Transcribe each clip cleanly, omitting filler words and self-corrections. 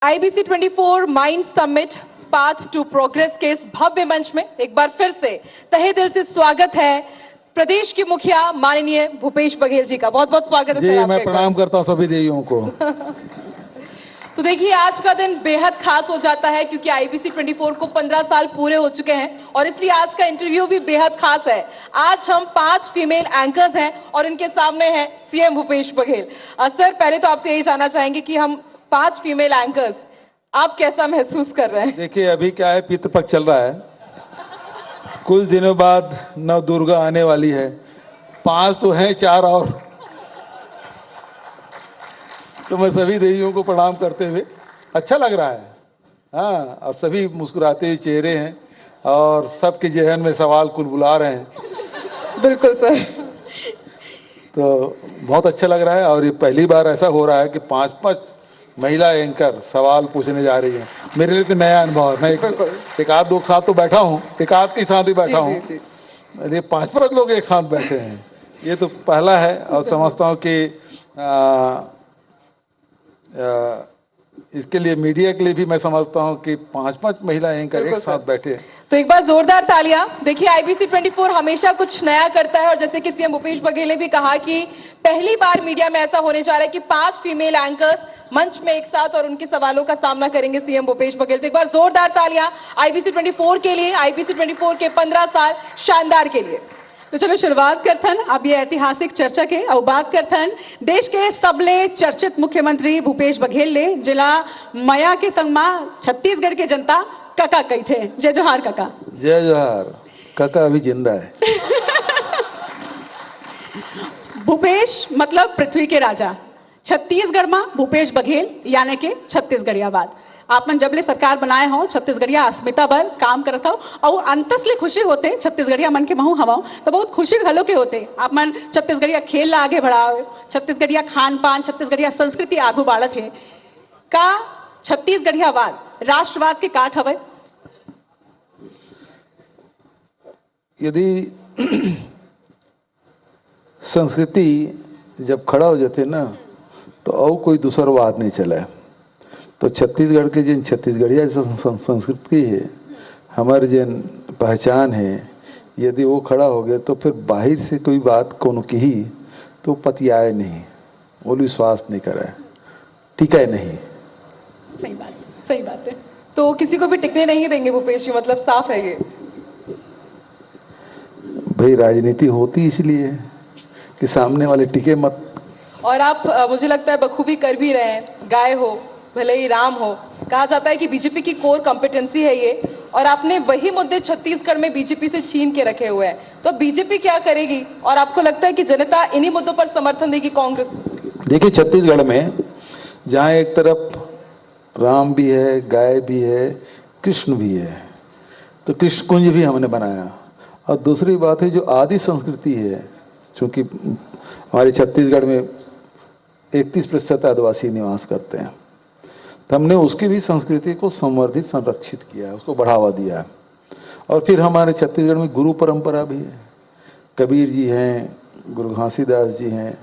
IBC 24 mind summit path to progress के इस भव्य मंच में एक बार फिर से तहे दिल से स्वागत है प्रदेश के मुखिया माननीय भूपेश बघेल जी का। बहुत बहुत स्वागत है जी, सर आपका। मैं प्रणाम करता हूं सभी देवियों को। तो देखिए, आज का दिन बेहद खास हो जाता है क्योंकि IBC 24 को 15 साल पूरे हो चुके हैं और इसलिए आज का इंटरव्यू भी बेहद खास है। आज हम 5 फीमेल एंकर्स हैं और इनके सामने हैं CM भूपेश बघेल। सर, पहले तो आपसे यही जानना चाहेंगे कि हम 5 फीमेल एंकर्स, आप कैसा महसूस कर रहे हैं? देखिए, अभी क्या है, पितृपक्ष चल रहा है, कुछ दिनों बाद नव दुर्गा आने वाली है। 5 तो हैं, 4 और। तो मैं सभी देवियों को प्रणाम करते हुए, अच्छा लग रहा है। हाँ, और सभी मुस्कुराते हुए चेहरे हैं और सबके जहन में सवाल कुल बुला रहे हैं। बिल्कुल सर। तो बहुत अच्छा लग रहा है और ये पहली बार ऐसा हो रहा है कि 5 महिला एंकर सवाल पूछने जा रही हैं। मेरे लिए तो नया अनुभव है। मैं एक आध दो साथ तो बैठा हूँ, एक आध के साथ भी बैठा हूँ, ये 5 लोग एक साथ बैठे हैं, ये तो पहला है। और समझता हूँ कि इसके लिए मीडिया के लिए भी मैं समझता हूँ कि 5 महिला एंकर एक साथ बैठे हैं। तो एक बार जोरदार तालियां। देखिए, IBC 24 हमेशा कुछ नया करता है और जैसे कि CM भूपेश बघेल ने भी कहा कि पहली बार मीडिया में ऐसा होने जा रहा है कि 5 फीमेल एंकर्स मंच में एक साथ और उनके सवालों का सामना करेंगे CM भूपेश बघेल। तो एक बार जोरदार तालियां IBC 24 के लिए, IBC 24 के 15 साल शानदार के लिए। तो चलो शुरुआत करथन अब ये ऐतिहासिक चर्चा के और बात करथन देश के सबले चर्चित मुख्यमंत्री भूपेश बघेल ने जिला मया के संग में छत्तीसगढ़ के जनता काका कही थे। जय जोहार काका। जय जोहार काका, अभी जिंदा है। भूपेश मतलब पृथ्वी के राजा। छत्तीसगढ़ में भूपेश बघेल यानी के छत्तीसगढ़ियाबाद। आप मन जबले सरकार बनाए हो छत्तीसगढ़िया अस्मिता बर काम करत हो और अंतसले खुशी होते छत्तीसगढ़िया मन के महू हवा तो बहुत खुशी घलो के होते। आप मन छत्तीसगढ़िया खेल ला आगे बढ़ाओ, छत्तीसगढ़िया खान पान, छत्तीसगढ़िया संस्कृति आगू बढ़त है। का छत्तीसगढ़ियावाद राष्ट्रवाद के काट हवे? यदि संस्कृति जब खड़ा हो जाते ना तो और कोई दूसरा बात नहीं चला। तो छत्तीसगढ़ के जिन छत्तीसगढ़िया संस्कृति है, हमारे जिन पहचान है, यदि वो खड़ा हो गया तो फिर बाहर से कोई बात कोनो की ही तो पतियाए नहीं, वो विश्वास नहीं करे, टिकाए नहीं। सही बात, सही बात है। तो किसी को भी टिकने नहीं देंगे भूपेश जी, मतलब साफ है ये। भाई, राजनीति होती इसलिए कि सामने वाले टिके मत। और आप मुझे लगता है बखूबी कर भी रहे हैं। गाय हो भले ही राम हो, कहा जाता है कि बीजेपी की कोर कॉम्पिटेंसी है ये, और आपने वही मुद्दे छत्तीसगढ़ में बीजेपी से छीन के रखे हुए हैं। तो बीजेपी क्या करेगी और आपको लगता है कि जनता इन्हीं मुद्दों पर समर्थन देगी कांग्रेस? देखिए, छत्तीसगढ़ में जहाँ एक तरफ राम भी है, गाय भी है, कृष्ण भी है, तो कृष्ण कुंज भी हमने बनाया। और दूसरी बात है जो आदि संस्कृति है, चूँकि हमारे छत्तीसगढ़ में 31% आदिवासी निवास करते हैं, तो हमने उसकी भी संस्कृति को संवर्धित संरक्षित किया है, उसको बढ़ावा दिया है। और फिर हमारे छत्तीसगढ़ में गुरु परंपरा भी है। कबीर जी हैं, गुरु घासीदास जी हैं,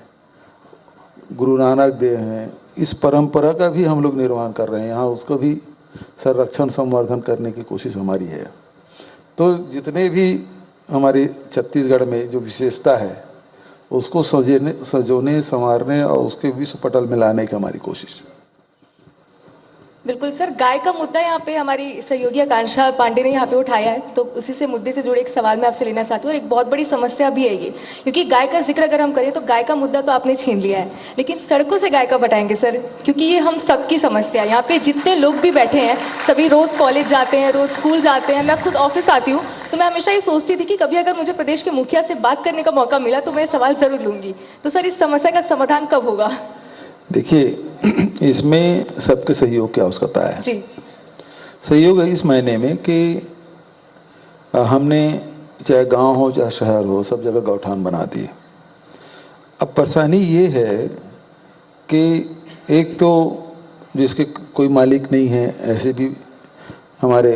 गुरु नानक देव हैं। इस परंपरा का भी हम लोग निर्माण कर रहे हैं, यहाँ उसको भी संरक्षण संवर्धन करने की कोशिश हमारी है। तो जितने भी हमारे छत्तीसगढ़ में जो विशेषता है उसको सजोने संवारने और उसके विश्व पटल में लाने की हमारी कोशिश। बिल्कुल सर, गाय का मुद्दा यहाँ पे हमारी सहयोगी आकांक्षा पांडे ने यहाँ पे उठाया है, तो उसी से मुद्दे से जुड़े एक सवाल मैं आपसे लेना चाहती हूँ। और एक बहुत बड़ी समस्या भी है ये, क्योंकि गाय का जिक्र अगर हम करें तो गाय का मुद्दा तो आपने छीन लिया है, लेकिन सड़कों से गाय का बटाएंगे सर? क्योंकि ये हम सबकी समस्या है। यहाँ पे जितने लोग भी बैठे हैं सभी रोज़ कॉलेज जाते हैं, रोज़ स्कूल जाते हैं। मैं खुद ऑफिस आती हूँ तो मैं हमेशा ये सोचती थी कि कभी अगर मुझे प्रदेश के मुखिया से बात करने का मौका मिला तो मैं सवाल ज़रूर लूँगी। तो सर, इस समस्या का समाधान कब होगा? देखिए, इसमें सबके सहयोग की आवश्यकता है जी। सहयोग है इस मायने में कि हमने चाहे गांव हो चाहे शहर हो, सब जगह गौठान बना दिए। अब परेशानी ये है कि एक तो जिसके कोई मालिक नहीं है, ऐसे भी हमारे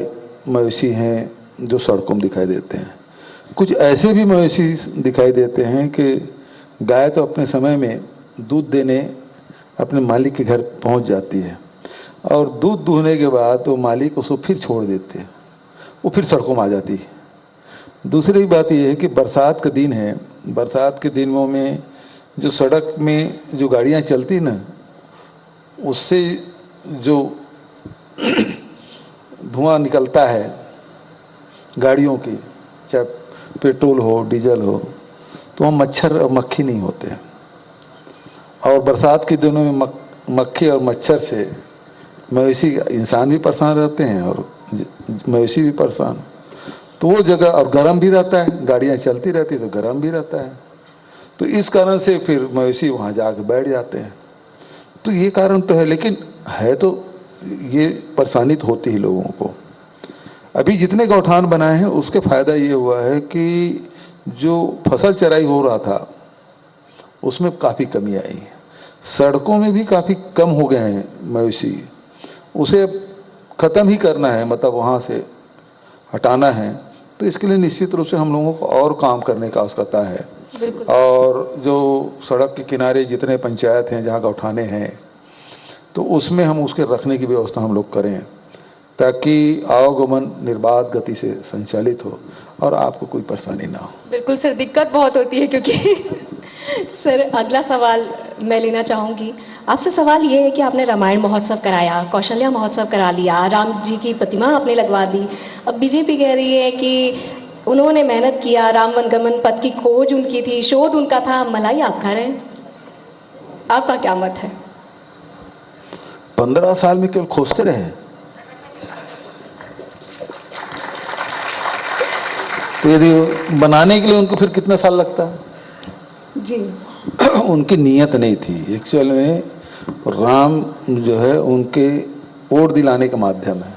मवेशी हैं जो सड़कों में दिखाई देते हैं। कुछ ऐसे भी मवेशी दिखाई देते हैं कि गाय तो अपने समय में दूध देने अपने मालिक के घर पहुंच जाती है, और दूध दूहने के बाद वो मालिक उसको फिर छोड़ देते हैं, वो फिर सड़कों में आ जाती है। दूसरी बात ये है कि बरसात का दिन है, बरसात के दिनों में जो सड़क में जो गाड़ियाँ चलती ना, उससे जो धुआं निकलता है गाड़ियों की, चाहे पेट्रोल हो डीजल हो, तो वहाँ मच्छर और मक्खी नहीं होते। और बरसात के दिनों में मक्खी और मच्छर से मवेशी इंसान भी परेशान रहते हैं और मवेशी भी परेशान। तो वो जगह, और गर्म भी रहता है, गाड़ियाँ चलती रहती तो गर्म भी रहता है, तो इस कारण से फिर मवेशी वहाँ जाकर बैठ जाते हैं। तो ये कारण तो है, लेकिन है तो ये परेशानी तो होती ही लोगों को। अभी जितने गौठान बनाए हैं उसके फ़ायदा ये हुआ है कि जो फसल चराई हो रहा था उसमें काफ़ी कमी आई है, सड़कों में भी काफ़ी कम हो गए हैं मवेशी, उसे अब ख़त्म ही करना है, मतलब वहाँ से हटाना है। तो इसके लिए निश्चित रूप से हम लोगों को और काम करने का आवश्यकता है। और जो सड़क के किनारे जितने पंचायत हैं जहाँ गौठाने हैं, तो उसमें हम उसके रखने की व्यवस्था हम लोग करें ताकि आवागमन निर्बाध गति से संचालित हो और आपको कोई परेशानी ना हो। बिल्कुल सर, दिक्कत बहुत होती है क्योंकि सर अगला सवाल मैं लेना चाहूँगी आपसे। सवाल ये है कि आपने रामायण महोत्सव कराया, कौशल्या महोत्सव करा लिया, राम जी की प्रतिमा आपने लगवा दी। अब बीजेपी कह रही है कि उन्होंने मेहनत किया, राम वनगमन पथ की खोज उनकी थी, शोध उनका था, मलाई आप खा रहे हैं। आपका क्या मत है? 15 साल में केवल खोजते रहे, तो यदि बनाने के लिए उनको फिर कितना साल लगता है? जी उनकी नीयत नहीं थी। एक्चुअल में राम जो है उनके वोट दिलाने का माध्यम है,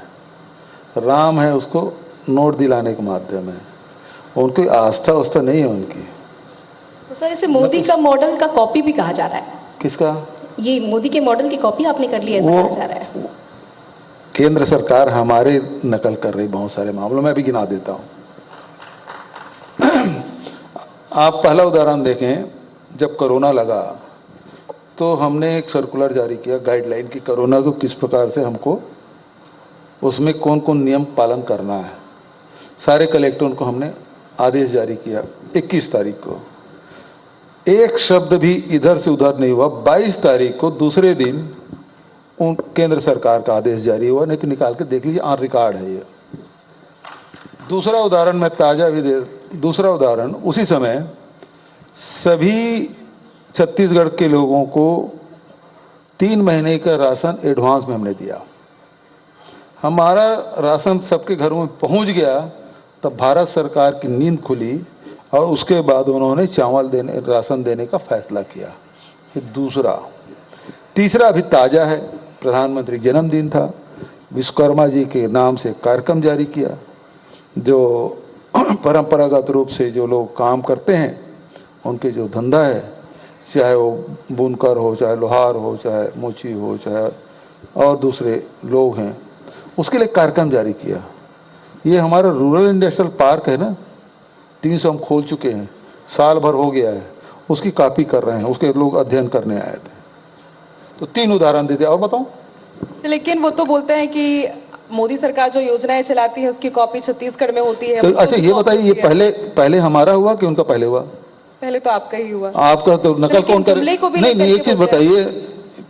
राम है उसको नोट दिलाने का माध्यम है, उनकी आस्था वास्था नहीं है उनकी। तो सर इसे मोदी का मॉडल का कॉपी भी कहा जा रहा है। किसका? ये मोदी के मॉडल की कॉपी आपने कर ली है, ऐसा कहा जा रहा है। केंद्र सरकार हमारे नकल कर रही बहुत सारे मामलों में, अभी गिना देता हूँ। आप पहला उदाहरण देखें, जब कोरोना लगा तो हमने एक सर्कुलर जारी किया गाइडलाइन की, कोरोना को किस प्रकार से हमको उसमें कौन कौन नियम पालन करना है। सारे कलेक्टरों को हमने आदेश जारी किया 21 तारीख को, एक शब्द भी इधर से उधर नहीं हुआ। 22 तारीख को दूसरे दिन उन केंद्र सरकार का आदेश जारी हुआ, नहीं तो निकाल के देख लीजिए, ऑन रिकॉर्ड है ये। दूसरा उदाहरण मैं ताज़ा भी दे, दूसरा उदाहरण उसी समय सभी छत्तीसगढ़ के लोगों को 3 महीने का राशन एडवांस में हमने दिया। हमारा राशन सबके घरों में पहुंच गया, तब भारत सरकार की नींद खुली और उसके बाद उन्होंने चावल देने, राशन देने का फैसला किया। ये दूसरा। तीसरा अभी ताज़ा है, प्रधानमंत्री जन्मदिन था, विश्वकर्मा जी के नाम से कार्यक्रम जारी किया। जो परंपरागत रूप से जो लोग काम करते हैं, उनके जो धंधा है, चाहे वो बुनकर हो, चाहे लोहार हो, चाहे मोची हो, चाहे और दूसरे लोग हैं, उसके लिए कार्यक्रम जारी किया। ये हमारा रूरल इंडस्ट्रियल पार्क है ना, 300 हम खोल चुके हैं, साल भर हो गया है, उसकी कॉपी कर रहे हैं, उसके लोग अध्ययन करने आए थे। तो 3 उदाहरण देते। और बताओ। लेकिन वो तो बोलते हैं कि मोदी सरकार जो योजनाएं चलाती है उसकी कॉपी छत्तीसगढ़ में होती है। तो अच्छा ये बताइए, ये पहले हमारा हुआ कि उनका पहले हुआ? पहले तो आपका ही हुआ। आपका तो नकल कौन करे? नहीं, एक चीज बताइए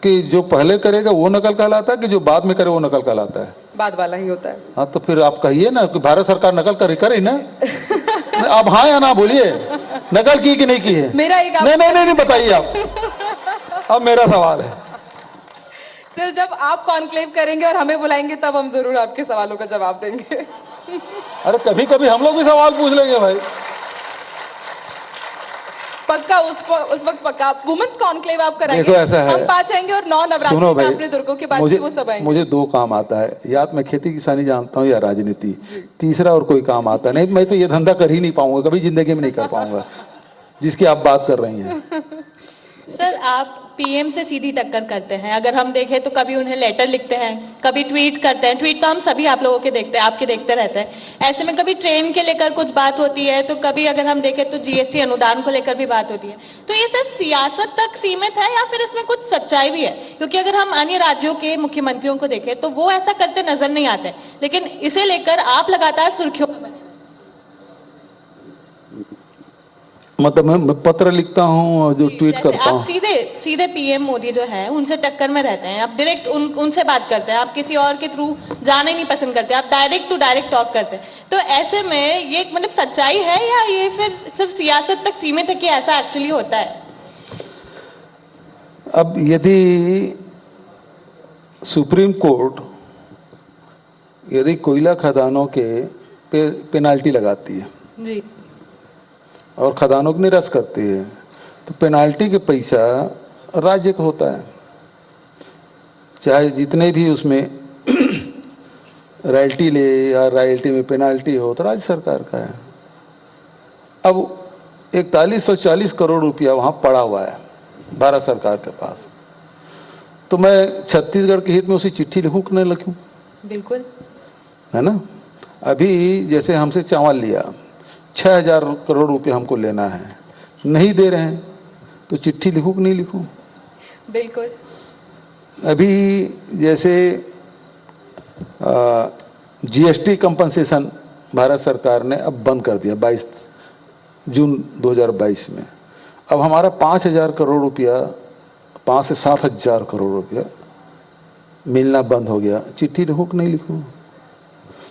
कि जो पहले करेगा वो नकल कहलाता है कि जो बाद में करे वो नकल कहलाता है? बाद वाला ही होता है। हाँ, तो फिर आप कहिए ना कि भारत सरकार नकल करे ना। आप हाँ या ना बोलिए, नकल की कि नहीं की है? मेरा एक नहीं बताइए आप। अब मेरा सवाल है सर, जब आप कॉन्क्लेव करेंगे और हमें बुलाएंगे तब हम जरूर आपके सवालों का जवाब देंगे। अरे कभी कभी हम लोग भी सवाल पूछ लेंगे भाई। पक्का उस वक्त पक्का वुमेन्स कॉन्क्लेव आप कराएंगे। देखो ऐसा है, हम 5 आएंगे और 9 नवरात्रि सुनो में भाई, अपने दुर्गों के बाद वो सब आएंगे। मुझे 2 काम आता है, या तो मैं खेती किसानी जानता हूँ या राजनीति, तीसरा और कोई काम आता नहीं। मैं तो ये धंधा कर ही नहीं पाऊंगा, कभी जिंदगी में नहीं कर पाऊंगा जिसकी आप बात कर रही हैं। सर आप पीएम से सीधी टक्कर करते हैं। अगर हम देखें तो कभी उन्हें लेटर लिखते हैं, कभी ट्वीट करते हैं। ट्वीट तो हम सभी आप लोगों के देखते हैं, आपके देखते रहते हैं। ऐसे में कभी ट्रेन के लेकर कुछ बात होती है, तो कभी अगर हम देखें तो जीएसटी अनुदान को लेकर भी बात होती है। तो ये सिर्फ सियासत तक सीमित है या फिर इसमें कुछ सच्चाई भी है? क्योंकि अगर हम अन्य राज्यों के मुख्यमंत्रियों को देखें तो वो ऐसा करते नजर नहीं आते, लेकिन इसे लेकर आप लगातार सुर्खियों में बने। मतलब मैं पत्र लिखता हूँ और जो ट्वीट जैसे करता आप हूँ। सीधे पीएम मोदी जो है उनसे टक्कर में रहते हैं, आप डायरेक्ट उनसे बात करते हैं, आप किसी और के थ्रू जाना ही नहीं पसंद करते, आप डायरेक्ट टू डायरेक्ट टॉक करते हैं। तो ऐसे में ये मतलब सच्चाई है या ये फिर सिर्फ सियासत तक सीमित है कि ऐसा एक्चुअली होता है? अब यदि सुप्रीम कोर्ट यदि कोयला खदानों के पेनाल्टी लगाती है जी, और खदानों को निरस्त करती है, तो पेनाल्टी के पैसा राज्य का होता है, चाहे जितने भी उसमें रॉयल्टी ले या रॉयल्टी में पेनाल्टी हो तो राज्य सरकार का है। अब 4140 करोड़ रुपया वहाँ पड़ा हुआ है भारत सरकार के पास, तो मैं छत्तीसगढ़ के हित में उसी चिट्ठी लिखूँ कि नहीं लिखूँ? बिल्कुल। है ना। अभी जैसे हमसे चावल लिया, 6000 करोड़ रुपए हमको लेना है, नहीं दे रहे हैं, तो चिट्ठी लिखूँ कि नहीं लिखूँ? बिल्कुल। अभी जैसे जीएसटी कंपनसेशन भारत सरकार ने अब बंद कर दिया 22 जून 2022 में। अब हमारा 5000 करोड़ रुपया, 5 से 7000 करोड़ रुपया मिलना बंद हो गया, चिट्ठी लिखूँ कि नहीं लिखूँ?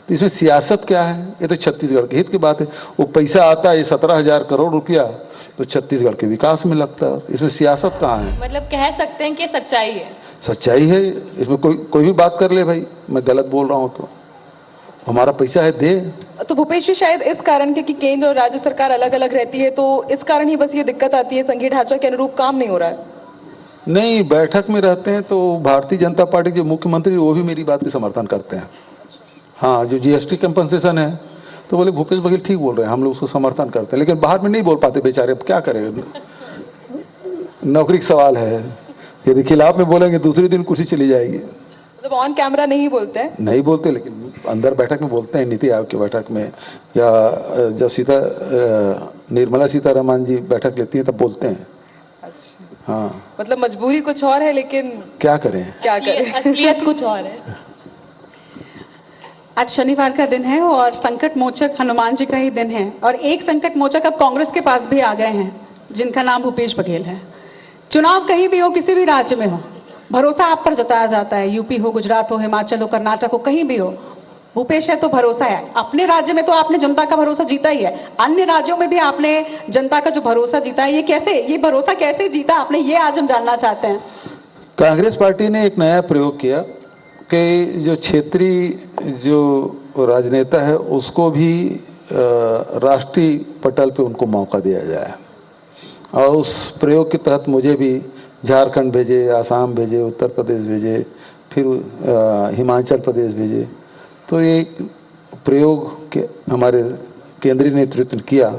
तो इसमें सियासत क्या है? ये तो छत्तीसगढ़ के हित की बात है। वो पैसा आता है 17,000 करोड़ रुपया, तो छत्तीसगढ़ के विकास में लगता है, इसमें सियासत कहाँ है? मतलब कह सकते हैं कि सच्चाई है। सच्चाई है, इसमें कोई भी बात कर ले भाई, मैं गलत बोल रहा हूँ तो हमारा पैसा है, दे। तो भूपेश जी शायद इस कारण के कि केंद्र और राज्य सरकार अलग अलग रहती है, तो इस कारण ही बस ये दिक्कत आती है, संघीय ढांचा के अनुरूप काम नहीं हो रहा है। नहीं, बैठक में रहते हैं तो भारतीय जनता पार्टी के मुख्यमंत्री वो भी मेरी बात की समर्थन करते हैं। हाँ, जो जीएसटी कंपनसेशन है तो बोले भूपेश बघेल ठीक बोल रहे हैं, हम लोग उसको समर्थन करते हैं, लेकिन बाहर में नहीं बोल पाते बेचारे, क्या करें, नौकरी का सवाल है। यदि खिलाफ में बोलेंगे दूसरे दिन कुर्सी चली जाएगी। मतलब ऑन कैमरा नहीं बोलते हैं? नहीं बोलते, लेकिन अंदर बैठक में बोलते हैं, नीति आयोग की बैठक में, या जब निर्मला सीतारमण जी बैठक लेती हैं तब बोलते हैं। अच्छा, हाँ, मतलब मजबूरी कुछ और है, लेकिन क्या करें। क्या करें? असलियत कुछ और है। आज शनिवार का दिन है और संकट मोचक हनुमान जी का ही दिन है, और एक संकट मोचक अब कांग्रेस के पास भी आ गए हैं, जिनका नाम भूपेश बघेल है। चुनाव कहीं भी हो, किसी भी राज्य में हो, भरोसा आप पर जताया जाता है। यूपी हो, गुजरात हो, हिमाचल हो, कर्नाटक हो, कहीं भी हो, भूपेश है तो भरोसा है। अपने राज्य में तो आपने जनता का भरोसा जीता ही है, अन्य राज्यों में भी आपने जनता का जो भरोसा जीता है, ये भरोसा कैसे जीता आपने, ये आज हम जानना चाहते हैं। कांग्रेस पार्टी ने एक नया प्रयोग किया कि जो क्षेत्रीय जो राजनेता है उसको भी राष्ट्रीय पटल पे उनको मौका दिया जाए, और उस प्रयोग के तहत मुझे भी झारखंड भेजे, आसाम भेजे, उत्तर प्रदेश भेजे, फिर हिमाचल प्रदेश भेजे। तो ये प्रयोग के हमारे केंद्रीय नेतृत्व ने किया,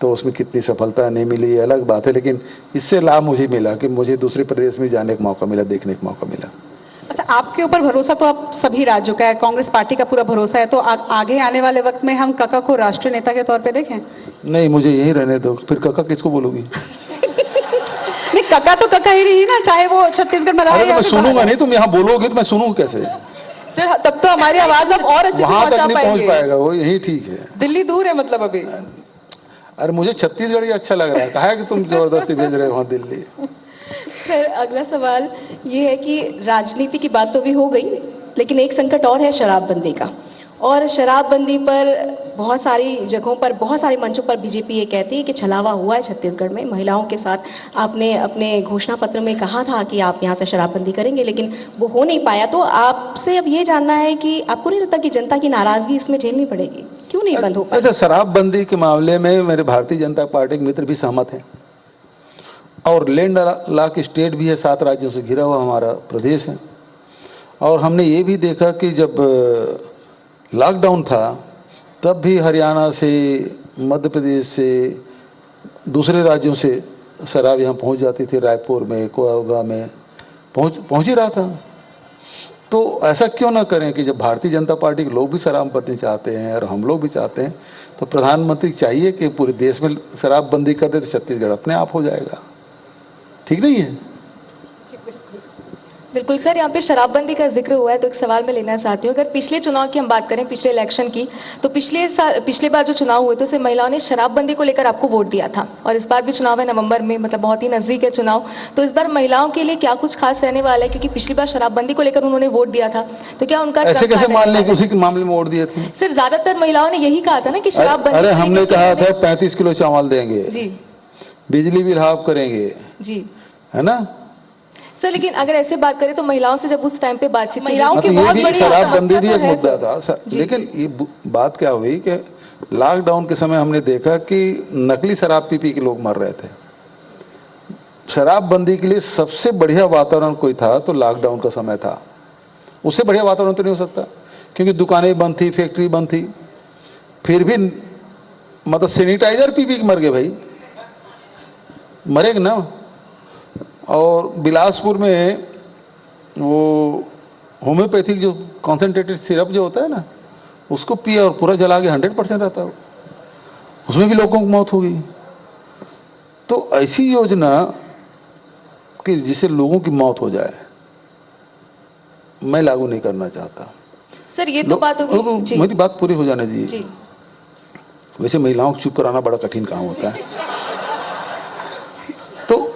तो उसमें कितनी सफलता नहीं मिली ये अलग बात है, लेकिन इससे लाभ मुझे मिला कि मुझे दूसरे प्रदेश में जाने का मौका मिला, देखने का मौका मिला। अच्छा, आपके ऊपर भरोसा तो आप सभी राज्यों का है, कांग्रेस पार्टी का पूरा भरोसा है, तो आगे आने वाले वक्त में हम काका को राष्ट्रीय नेता के तौर पे देखें? नहीं, मुझे यहीं रहने दो, फिर काका किसको बोलोगी? नहीं, काका तो काका ही रही ना, चाहे वो छत्तीसगढ़ में रहे अरे तो या मैं फिर सुनूंगा बाहर। नहीं, तुम यहाँ बोलोगे तो मैं सुनूंगा कैसे? फिर तब तो हमारी आवाज अब और अच्छे से वहां तक पहुंचा नहीं पहुंच पाएंगे। पाएगा वो, यही ठीक है। दिल्ली दूर है मतलब अभी। अरे मुझे छत्तीसगढ़ ही अच्छा लग रहा है, कहा है कि तुम जबरदस्ती भेज रहे हो वहाँ दिल्ली। सर अगला सवाल ये है कि राजनीति की बात तो भी हो गई, लेकिन एक संकट और है शराबबंदी का। और शराबबंदी पर बहुत सारी जगहों पर, बहुत सारे मंचों पर बीजेपी ये कहती है कि छलावा हुआ है छत्तीसगढ़ में महिलाओं के साथ। आपने अपने घोषणा पत्र में कहा था कि आप यहाँ से शराबबंदी करेंगे, लेकिन वो हो नहीं पाया। तो आपसे अब ये जानना है कि आपको नहीं लगता कि जनता की नाराज़गी इसमें झेलनी पड़ेगी? क्यों नहीं बंद हो पाया? अच्छा, शराबबंदी के मामले में मेरे भारतीय जनता पार्टी के मित्र भी सहमत हैं, और लैंड लॉक स्टेट भी है, 7 राज्यों से घिरा हुआ हमारा प्रदेश है। और हमने ये भी देखा कि जब लॉकडाउन था तब भी हरियाणा से, मध्य प्रदेश से, दूसरे राज्यों से शराब यहाँ पहुँच जाती थी, रायपुर में, कोलकाता में पहुँच ही रहा था। तो ऐसा क्यों ना करें कि जब भारतीय जनता पार्टी के लोग भी शराबबंदी चाहते हैं और हम लोग भी चाहते हैं, तो प्रधानमंत्री चाहिए कि पूरे देश में शराबबंदी कर दे, तो छत्तीसगढ़ अपने आप हो जाएगा। ठीक नहीं है? बिल्कुल सर, यहाँ पे शराबबंदी का जिक्र हुआ है तो एक सवाल मैं लेना चाहती हूँ। अगर पिछले चुनाव की हम बात करें, पिछले इलेक्शन की, तो पिछले बार जो चुनाव हुए थे उसमें महिलाओं ने शराबबंदी को लेकर आपको वोट दिया था, और इस बार भी चुनाव है नवंबर में, मतलब बहुत ही नज़दीक है चुनाव। तो इस बार महिलाओं के लिए क्या कुछ खास रहने वाला है, क्योंकि पिछली बार शराबबंदी को लेकर उन्होंने वोट दिया था, तो क्या उनका ऐसे ट्रम्प कैसे कार्ड मान रहने लें कि वाला है? उसी के मामले में वोट दिए थे? सर ज्यादातर महिलाओं ने यही कहा था ना कि शराबबंदी अरे को लेकर हमने के कहा उन्होंने- था 35 किलो चावल देंगे, जी बिजली बिल हाफ करेंगे, जी है ना? सर, लेकिन अगर ऐसे बात करें तो महिलाओं से जब उस टाइम पे बातचीत हुई- महिलाओं हाँ, की तो ये बहुत भी बड़ी शराबबंदी समस्या भी तो एक है मुद्दा सर। था। लेकिन ये बात क्या हुई कि लॉकडाउन के समय हमने देखा कि नकली शराब पी के लोग मर रहे थे। शराबबंदी के लिए सबसे बढ़िया वातावरण कोई था तो लॉकडाउन का समय था। उससे बढ़िया वातावरण तो नहीं हो सकता, क्योंकि दुकानें बंद थी, फैक्ट्री बंद थी, फिर भी मतलब सैनिटाइजर पी के मर गए भाई, मरेंगे ना। और बिलासपुर में वो होम्योपैथिक जो कॉन्सेंट्रेटेड सिरप जो होता है ना, उसको पिया और पूरा जला के 100% रहता है, उसमें भी लोगों की मौत हो गई। तो ऐसी योजना कि जिससे लोगों की मौत हो जाए, मैं लागू नहीं करना चाहता। सर ये तो बात होगी जी मेरी बात पूरी हो जाने दीजिए। जी वैसे महिलाओं को चुप कराना बड़ा कठिन काम होता है। तो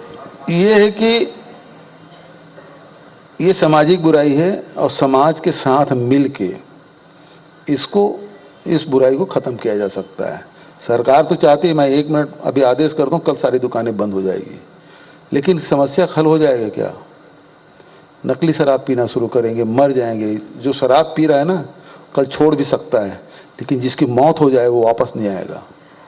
ये है कि ये सामाजिक बुराई है और समाज के साथ मिल के इस बुराई को ख़त्म किया जा सकता है। सरकार तो चाहती है मैं 1 मिनट अभी आदेश कर दूं, कल सारी दुकानें बंद हो जाएगी, लेकिन समस्या हल हो जाएगा क्या? नकली शराब पीना शुरू करेंगे, मर जाएंगे। जो शराब पी रहा है ना, कल छोड़ भी सकता है, लेकिन जिसकी मौत हो जाए वो वापस नहीं आएगा।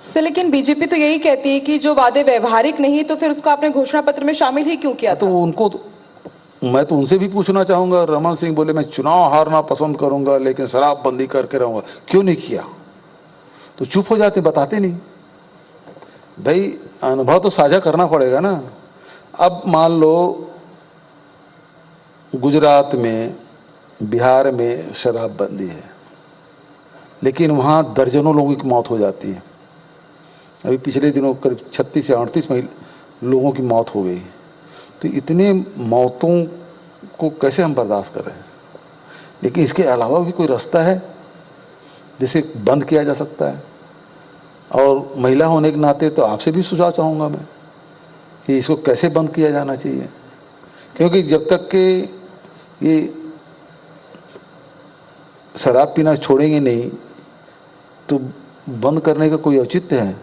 सर लेकिन बीजेपी तो यही कहती है कि जो वादे व्यवहारिक नहीं, तो फिर उसको आपने घोषणा पत्र में शामिल ही क्यों किया तो था? मैं तो उनसे भी पूछना चाहूँगा। रमन सिंह बोले मैं चुनाव हारना पसंद करूँगा लेकिन शराबबंदी करके रहूँगा, क्यों नहीं किया? तो चुप हो जाते, बताते नहीं। भाई अनुभव तो साझा करना पड़ेगा ना। अब मान लो गुजरात में, बिहार में शराबबंदी है, लेकिन वहाँ दर्जनों लोगों की मौत हो जाती है। अभी पिछले दिनों करीब 36 या 38 लोगों की मौत हो गई। तो इतने मौतों को कैसे हम बर्दाश्त करें? लेकिन इसके अलावा भी कोई रास्ता है जिसे बंद किया जा सकता है। और महिला होने के नाते तो आपसे भी सुझाव चाहूँगा मैं कि इसको कैसे बंद किया जाना चाहिए, क्योंकि जब तक के ये शराब पीना छोड़ेंगे नहीं तो बंद करने का कोई औचित्य है?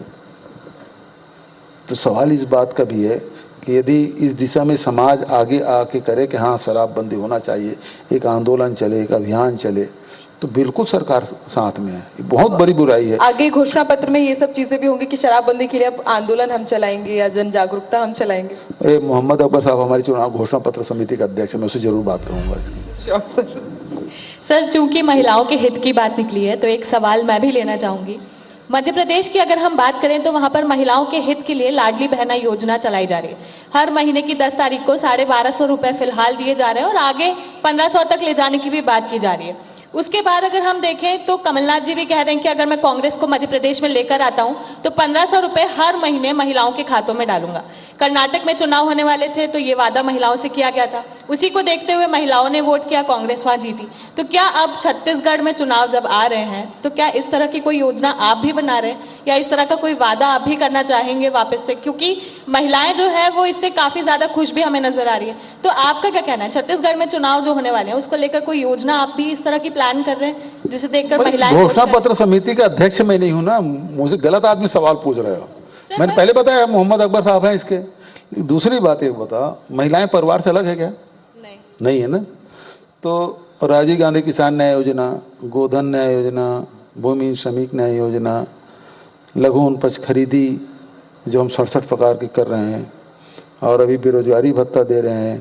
तो सवाल इस बात का भी है कि यदि इस दिशा में समाज आगे आके करे कि हाँ शराबबंदी होना चाहिए, एक आंदोलन चले, एक अभियान चले, तो बिल्कुल सरकार साथ में है। ये बहुत बड़ी बुराई है। आगे घोषणा पत्र में ये सब चीजें भी होंगी कि शराबबंदी के लिए अब आंदोलन हम चलाएंगे या जन जागरूकता हम चलाएंगे। मोहम्मद अकबर साहब हमारी चुनाव घोषणा पत्र समिति का अध्यक्ष है, मैं उससे जरूर बात करूँगा इसकी। Sure sir. सर चूंकि महिलाओं के हित की बात निकली है तो एक सवाल मैं भी लेना चाहूँगी। मध्य प्रदेश की अगर हम बात करें तो वहाँ पर महिलाओं के हित के लिए लाडली बहना योजना चलाई जा रही है। हर महीने की 10 तारीख को 1250 रुपये फिलहाल दिए जा रहे हैं और आगे 1500 तक ले जाने की भी बात की जा रही है। उसके बाद अगर हम देखें तो कमलनाथ जी भी कह रहे हैं कि अगर मैं कांग्रेस को मध्य प्रदेश में लेकर आता हूं तो 1500 रुपये हर महीने महिलाओं के खातों में डालूंगा। कर्नाटक में चुनाव होने वाले थे तो ये वादा महिलाओं से किया गया था, उसी को देखते हुए महिलाओं ने वोट किया, कांग्रेस वहां जीती। तो क्या अब छत्तीसगढ़ में चुनाव जब आ रहे हैं तो क्या इस तरह की कोई योजना आप भी बना रहे हैं या इस तरह का कोई वादा आप भी करना चाहेंगे वापस से, क्योंकि महिलाएं जो है वो इससे काफी ज्यादा खुश भी हमें नजर आ रही है। तो आपका क्या कहना है, छत्तीसगढ़ में चुनाव जो होने वाले हैं उसको लेकर कोई योजना आप भी इस तरह की प्लान कर रहे हैं जिसे देखकर महिलाएं? घोषणा पत्र समिति का अध्यक्ष मैं नहीं हूं ना, मुझे गलत आदमी सवाल पूछ रहे हो। मैंने पहले बताया मोहम्मद अकबर साहब हैं इसके। दूसरी बात एक बता, महिलाएं परिवार से अलग है क्या? नहीं है ना। तो राजीव गांधी किसान न्याय योजना, गोधन न्याय योजना, भूमि श्रमिक न्याय योजना, लघु उपज खरीदी जो हम 67 प्रकार की कर रहे हैं, और अभी बेरोजगारी भत्ता दे रहे हैं,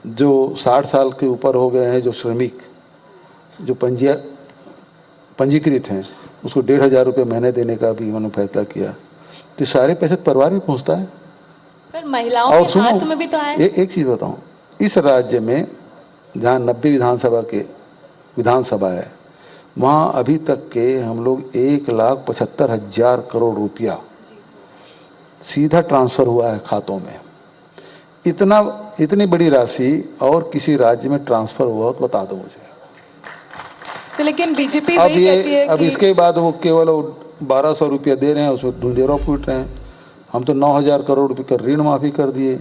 जो 60 साल के ऊपर हो गए हैं जो श्रमिक जो पंजीकृत हैं उसको 1500 रुपये महीने देने का भी उन्होंने फैसला किया। तो सारे पैसे परिवार में पहुंचता है। पर महिलाओं और के हाथ में भी तो आए। एक चीज़ बताऊं, इस राज्य में जहाँ 90 विधानसभा है, वहाँ अभी तक के हम लोग 1,75,000 करोड़ रुपया सीधा ट्रांसफ़र हुआ है खातों में। इतनी बड़ी राशि और किसी राज्य में ट्रांसफ़र हुआ तो बता दो मुझे। तो लेकिन बीजेपी अब वही कहती है अब कि इसके बाद वो केवल 1,200 रुपया दे रहे हैं, उसमें ढूंढेरों पीट रहे हैं। हम तो 9,000 करोड़ रुपये का ऋण माफ़ी कर दिए।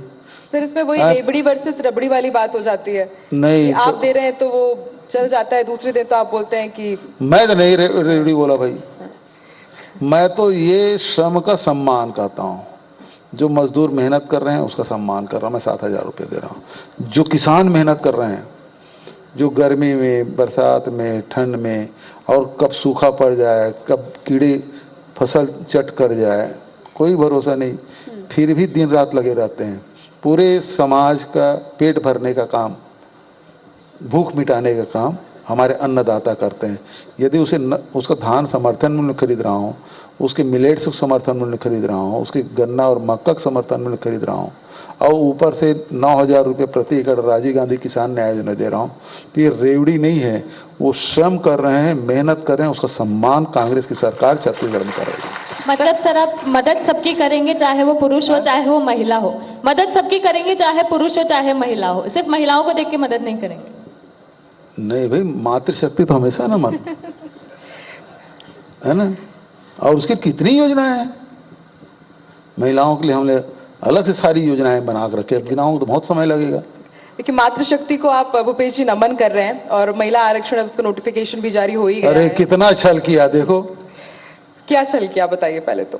सर इसमें वही रेबड़ी वर्सेस रबड़ी वाली बात हो जाती है नहीं कि आप तो, दे रहे हैं तो वो चल जाता है, दूसरे दिन तो आप बोलते हैं कि मैं तो नहीं रेवड़ी बोला भाई। मैं तो ये श्रम का सम्मान कहता हूँ। जो मजदूर मेहनत कर रहे हैं उसका सम्मान कर रहा हूँ। मैं 7,000 रुपये दे रहा हूँ। जो किसान मेहनत कर रहे हैं, जो गर्मी में, बरसात में, ठंड में, और कब सूखा पड़ जाए, कब कीड़े फसल चट कर जाए, कोई भरोसा नहीं, फिर भी दिन रात लगे रहते हैं। पूरे समाज का पेट भरने का काम, भूख मिटाने का काम हमारे अन्नदाता करते हैं। यदि उसका धान समर्थन मूल्य खरीद रहा हूँ, उसके मिलेट्स समर्थन मूल्य खरीद रहा हूँ, उसके गन्ना और मक्का का समर्थन मूल्य खरीद रहा हूँ, और ऊपर से 9,000 रुपये प्रति एकड़ राजीव गांधी किसान न्याय योजना दे रहा हूँ, तो ये रेवड़ी नहीं है। वो श्रम कर रहे हैं, मेहनत कर रहे हैं, उसका सम्मान कांग्रेस की सरकार छत्तीसगढ़ में कर रही है। मतलब सर आप मदद सबकी करेंगे, चाहे वो पुरुष हो चाहे वो महिला हो। मदद सबकी करेंगे, चाहे पुरुष हो चाहे महिला हो। सिर्फ महिलाओं को देख के मदद नहीं करेंगे। नहीं भाई, मातृशक्ति तो हमेशा ना मत है ना। और उसकी कितनी योजनाएं हैं महिलाओं के लिए। हमने अलग से सारी योजनाएं बना कर रखे, गिनाऊं तो बहुत समय लगेगा। देखिए मातृशक्ति को आप भूपेश जी नमन कर रहे हैं और महिला आरक्षण, अब उसका नोटिफिकेशन भी जारी हो ही गया अरे है। कितना छल किया देखो। क्या छल किया बताइए पहले तो।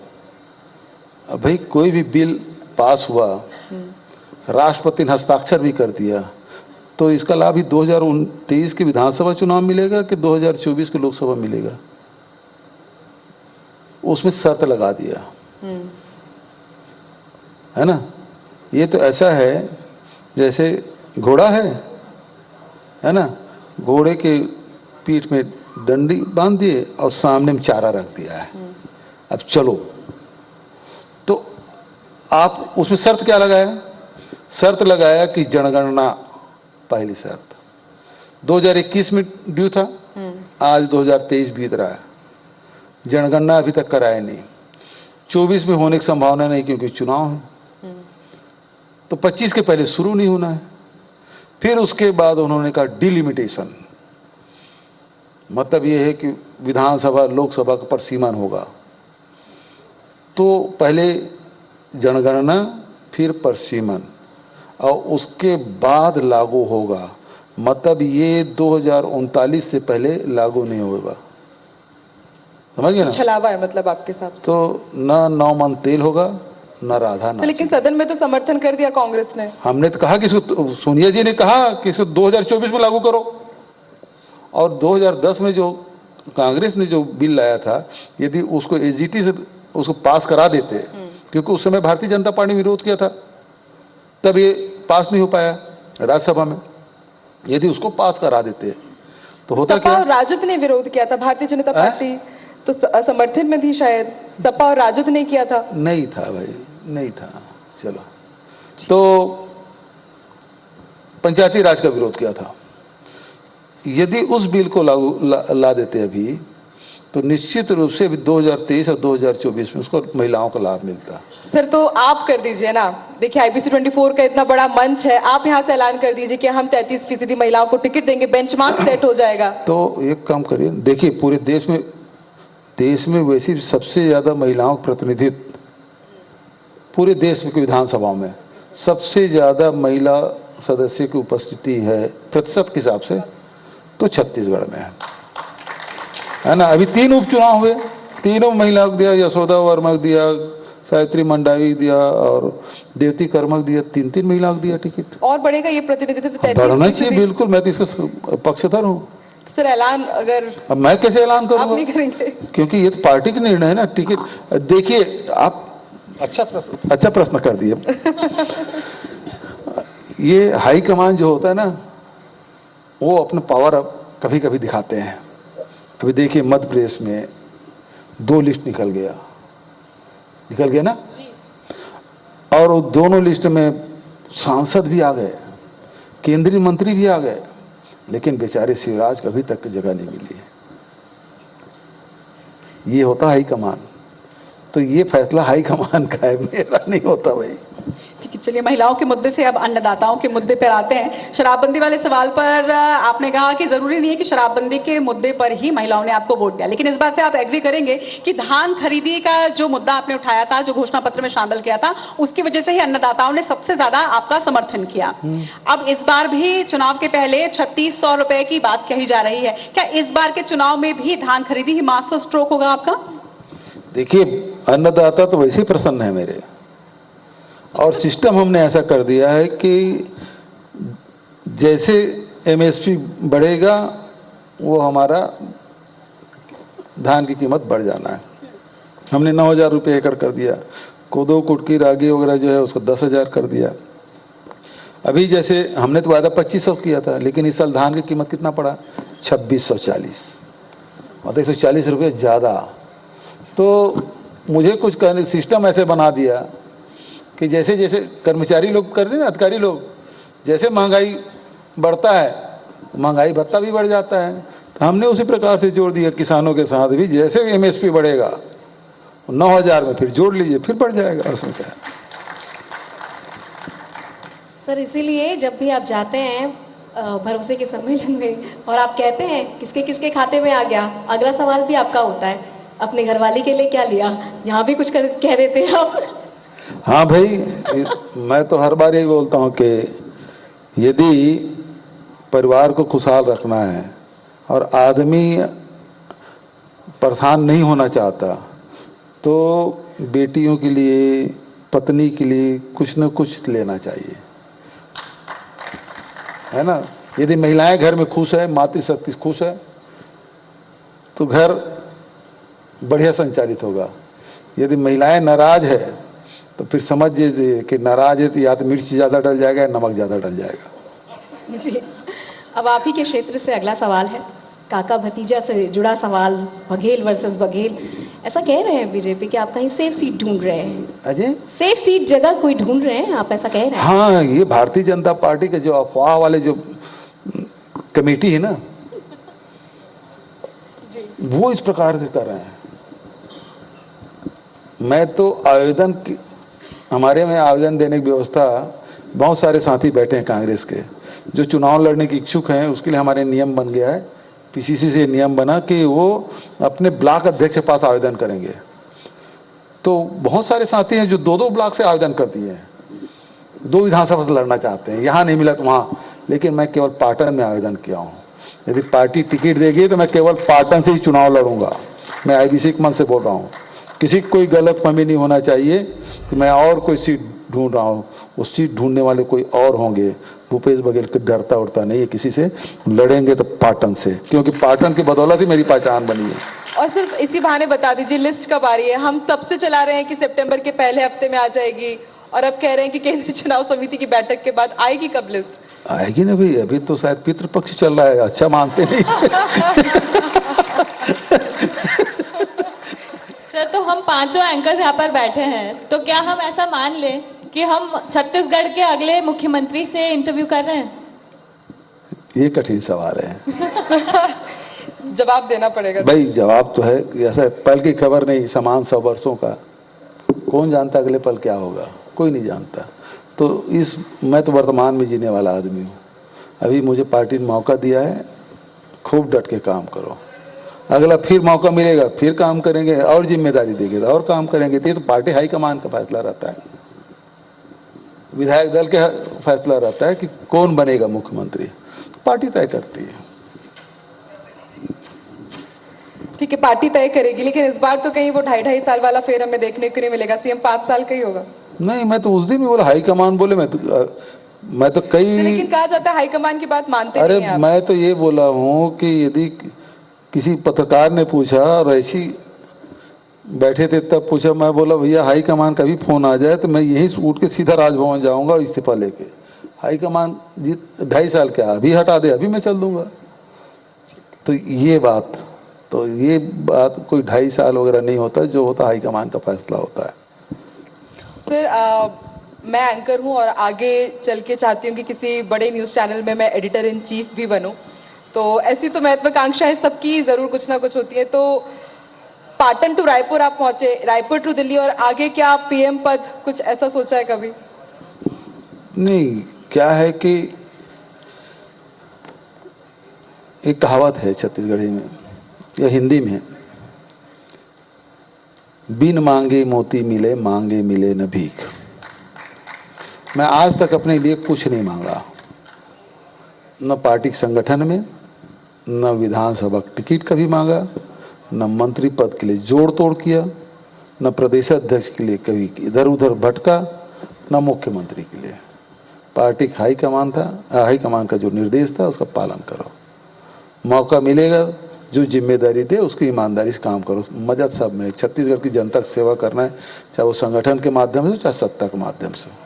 अब भाई कोई भी बिल पास हुआ, राष्ट्रपति ने हस्ताक्षर भी कर दिया, तो इसका लाभ ही 2023 के विधानसभा चुनाव मिलेगा कि 2024 के लोकसभा मिलेगा। उसमें शर्त लगा दिया है ना। ये तो ऐसा है जैसे घोड़ा है ना, घोड़े के पीठ में डंडी बांध दिए और सामने में चारा रख दिया है, अब चलो। तो आप उसमें शर्त क्या लगाया? शर्त लगाया कि जनगणना, पहली शर्त 2021 में ड्यू था, आज 2023 बीत रहा है, जनगणना अभी तक कराया नहीं। 24 में होने की संभावना नहीं क्योंकि चुनाव है, तो 25 के पहले शुरू नहीं होना है। फिर उसके बाद उन्होंने कहा डिलिमिटेशन, मतलब ये है कि विधानसभा लोकसभा का परसीमन होगा। तो पहले जनगणना फिर परसीमन और उसके बाद लागू होगा, मतलब ये 2039 से पहले लागू नहीं होगा। समझ गए ना? छलावा है मतलब आपके हिसाब से। तो न 9 मन तेल होगा न राधा नाची। लेकिन सदन में तो समर्थन कर दिया कांग्रेस ने। हमने तो कहा कि इसको, सोनिया जी ने कहा कि इसको 2024 में लागू करो, और 2010 में जो कांग्रेस ने जो बिल लाया था, यदि उसको एजीटी से उसको पास करा देते, क्योंकि उस समय भारतीय जनता पार्टी ने विरोध किया था, तब ये पास नहीं हो पाया राज्यसभा में। यदि उसको पास करा देते तो होता सपा क्या? और राजद ने विरोध किया था, भारतीय जनता पार्टी तो समर्थन में थी शायद। सपा और राजद ने किया था। नहीं था भाई, नहीं था। चलो, तो पंचायती राज का विरोध किया था। यदि उस बिल को ला देते अभी, तो निश्चित रूप से अभी 2023 और 2024 में उसको महिलाओं का लाभ मिलता। सर तो आप कर दीजिए ना, देखिए IBC 24 का इतना बड़ा मंच है, आप यहाँ से ऐलान कर दीजिए कि हम 33% महिलाओं को टिकट देंगे, बेंचमार्क सेट हो जाएगा। तो एक काम करिए, देखिए पूरे देश में वैसे सबसे ज़्यादा महिलाओं का प्रतिनिधित्व पूरे देश में विधानसभाओं में सबसे ज़्यादा महिला सदस्य की उपस्थिति है प्रतिशत के हिसाब से, तो छत्तीसगढ़ में है ना। अभी 3 उपचुनाव हुए, तीनों महिलाओं को दिया, यशोदा वर्मा को दिया, सावित्री मंडावी दिया और देवती कर्मा को दिया, 3 महिलाओं को दिया टिकट। और बढ़ेगा ये प्रतिनिधित्व? बढ़ना चाहिए बिल्कुल, मैं तो इसका पक्षधर हूँ। सर ऐलान अगर अब मैं कैसे ऐलान आप करूँगा? नहीं करेंगे क्योंकि ये तो पार्टी का निर्णय है ना। टिकट देखिए, आप अच्छा प्रश्न कर दिए। ये हाई कमान जो होता है ना, वो अपना पावर कभी कभी दिखाते हैं। अभी देखिए मध्य प्रदेश में 2 लिस्ट निकल गया, निकल गया ना। और वो दोनों लिस्ट में सांसद भी आ गए, केंद्रीय मंत्री भी आ गए, लेकिन बेचारे शिवराज को अभी तक जगह नहीं मिली है। ये होता हाईकमान। तो ये फैसला हाईकमान का है, मेरा नहीं होता भाई। ठीक है, चलिए महिलाओं के मुद्दे से अब अन्नदाताओं के मुद्दे पर आते हैं। शराबबंदी वाले सवाल पर आपने कहा कि जरूरी नहीं है कि शराबबंदी के मुद्दे पर ही महिलाओं ने आपको वोट दिया, लेकिन इस बात से आप एग्री करेंगे कि धान खरीदी का जो मुद्दा आपने उठाया था, जो घोषणा पत्र में शामिल किया था, उसकी वजह से ही अन्नदाताओं ने सबसे ज्यादा आपका समर्थन किया। अब इस बार भी चुनाव के पहले 3600 रुपए की बात कही जा रही है। क्या इस बार के चुनाव में भी धान खरीदी ही मास्टर स्ट्रोक होगा आपका? देखिए, अन्नदाता तो वैसे ही प्रसन्न है मेरे, और सिस्टम हमने ऐसा कर दिया है कि जैसे एमएसपी बढ़ेगा वो हमारा धान की कीमत बढ़ जाना है। हमने 9000 रुपये एकड़ कर दिया, कोदो कुटकी रागी वगैरह जो है उसको 10,000 कर दिया। अभी जैसे हमने तो वादा 2500 किया था, लेकिन इस साल धान की कीमत कितना पड़ा? 2640, मतलब 140 रुपये ज़्यादा। तो मुझे कुछ करने सिस्टम ऐसे बना दिया कि जैसे जैसे कर्मचारी लोग कर रहे हैं, अधिकारी लोग, जैसे महंगाई बढ़ता है महंगाई भत्ता भी बढ़ जाता है। तो हमने उसी प्रकार से जोड़ दिया किसानों के साथ भी, जैसे एमएसपी बढ़ेगा 9000 में फिर जोड़ लीजिए, फिर बढ़ जाएगा, उसमें क्या है। सर, इसीलिए जब भी आप जाते हैं भरोसे के सम्मेलन में और आप कहते हैं किसके किसके खाते में आ गया, अगला सवाल भी आपका होता है, अपने घरवाली के लिए क्या लिया? यहाँ भी कुछ कह देते हैं आप। हाँ भाई, मैं तो हर बार यही बोलता हूँ कि यदि परिवार को खुशहाल रखना है और आदमी परेशान नहीं होना चाहता, तो बेटियों के लिए, पत्नी के लिए कुछ न कुछ लेना चाहिए, है ना। यदि महिलाएं घर में खुश है, मातृशक्ति खुश है, तो घर बढ़िया संचालित होगा। यदि महिलाएं नाराज है तो फिर समझ लीजिए कि नाराज है तो या तो मिर्च ज़्यादा डल जाएगा या नमक ज़्यादा डल जाएगा। जी, अब आप ही के क्षेत्र से अगला सवाल है, काका भतीजा से जुड़ा सवाल, बघेल वर्सेस बघेल। ऐसा कह रहे हैं बीजेपी कि आप कहीं सेफ सीट ढूंढ रहे हैं। अजय, सेफ सीट जगह कोई ढूंढ रहे हैं, आप ऐसा कह रहे हैं? हाँ, ये भारतीय जनता पार्टी के जो अफवाह वाले जो कमेटी है ना, वो इस प्रकार से कर रहे हैं। मैं तो हमारे में आवेदन देने की व्यवस्था, बहुत सारे साथी बैठे हैं कांग्रेस के जो चुनाव लड़ने की इच्छुक हैं, उसके लिए हमारे नियम बन गया है, पीसीसी से नियम बना कि वो अपने ब्लॉक अध्यक्ष के पास आवेदन करेंगे। तो बहुत सारे साथी हैं जो 2-2 ब्लॉक से आवेदन कर दिए हैं, 2 विधानसभा से लड़ना चाहते हैं, यहाँ नहीं मिला तो वहाँ, लेकिन मैं केवल पाटन में आवेदन किया हूँ। यदि पार्टी टिकट देगी तो मैं केवल पाटन से ही चुनाव लड़ूंगा। मैं आईबीसी के मन से बोल रहा हूँ, किसी को कोई गलत फहमी नहीं होना चाहिए कि मैं और कोई सीट ढूंढ रहा हूँ। वो सीट ढूंढने वाले कोई और होंगे। भूपेश बघेल के डरता उड़ता नहीं है किसी से, लड़ेंगे तो पाटन से, क्योंकि पाटन की बदौलत ही मेरी पहचान बनी है। और सिर्फ इसी बहाने बता दीजिए लिस्ट कब आ रही है? हम तब से चला रहे हैं कि सितंबर के पहले हफ्ते में आ जाएगी, और अब कह रहे हैं कि केंद्रीय चुनाव समिति की बैठक के बाद आएगी। कब लिस्ट आएगी ना भाई, अभी तो शायद पितृपक्ष चल रहा है, अच्छा मानते नहीं। सर, तो हम पांचों एंकर्स यहाँ पर बैठे हैं, तो क्या हम ऐसा मान लें कि हम छत्तीसगढ़ के अगले मुख्यमंत्री से इंटरव्यू कर रहे हैं? ये कठिन सवाल है। जवाब देना पड़ेगा भाई, जवाब तो है, ऐसा पल की खबर नहीं, समान 100 वर्षों का। कौन जानता अगले पल क्या होगा? कोई नहीं जानता। तो मैं तो वर्तमान में जीने वाला आदमी हूँ। अभी मुझे पार्टी ने मौका दिया है, खूब डट के काम करो। अगला फिर मौका मिलेगा, फिर काम करेंगे, और जिम्मेदारी देंगे और काम करेंगे। तो ये तो पार्टी हाईकमान का फैसला रहता है, विधायक दल का फैसला रहता है कि कौन बनेगा मुख्यमंत्री, पार्टी तय करती है। ठीक है, पार्टी तय करेगी, लेकिन इस बार तो कहीं वो 2.5 साल वाला फेर हमें देखने को नहीं मिलेगा। सीएम 5 साल का ही होगा। नहीं, मैं तो उस दिन भी बोला हाईकमान बोले, मैं तो कई, लेकिन कहा जाता है हाईकमान की बात मानते नहीं हैं आप। मैं तो ये बोला हूँ कि यदि किसी पत्रकार ने पूछा और ऐसी बैठे थे तब पूछा, मैं बोला भैया हाईकमान का भी फोन आ जाए तो मैं यहीं उठ के सीधा राजभवन जाऊंगा इस्तीफा लेके। हाईकमान 2.5 साल क्या, अभी हटा दे, अभी मैं चल दूंगा। तो ये बात कोई 2.5 साल वगैरह नहीं होता, जो होता हाईकमान का फैसला होता है। सर मैं एंकर हूँ और आगे चल के चाहती हूँ कि किसी बड़े न्यूज़ चैनल में मैं एडिटर इन चीफ भी बनूँ। तो ऐसी तो महत्वाकांक्षाएं सबकी ज़रूर कुछ ना कुछ होती है। तो पाटन टू रायपुर आप पहुँचे, रायपुर टू दिल्ली, और आगे क्या पीएम पद, कुछ ऐसा सोचा है कभी? नहीं, क्या है कि एक कहावत है छत्तीसगढ़ी में या हिंदी में, बिन मांगे मोती मिले, मांगे मिले न भीख। मैं आज तक अपने लिए कुछ नहीं मांगा, न पार्टी के संगठन में, न विधानसभा टिकट कभी मांगा, न मंत्री पद के लिए जोड़ तोड़ किया, न प्रदेश अध्यक्ष के लिए कभी इधर उधर भटका, न मुख्यमंत्री के लिए। पार्टी का हाईकमान था, हाईकमान का जो निर्देश था उसका पालन करो, मौका मिलेगा जो जिम्मेदारी दे उसकी ईमानदारी से काम करो। मजा सब में, छत्तीसगढ़ की जनता की सेवा करना है, चाहे वो संगठन के माध्यम से चाहे सत्ता के माध्यम से।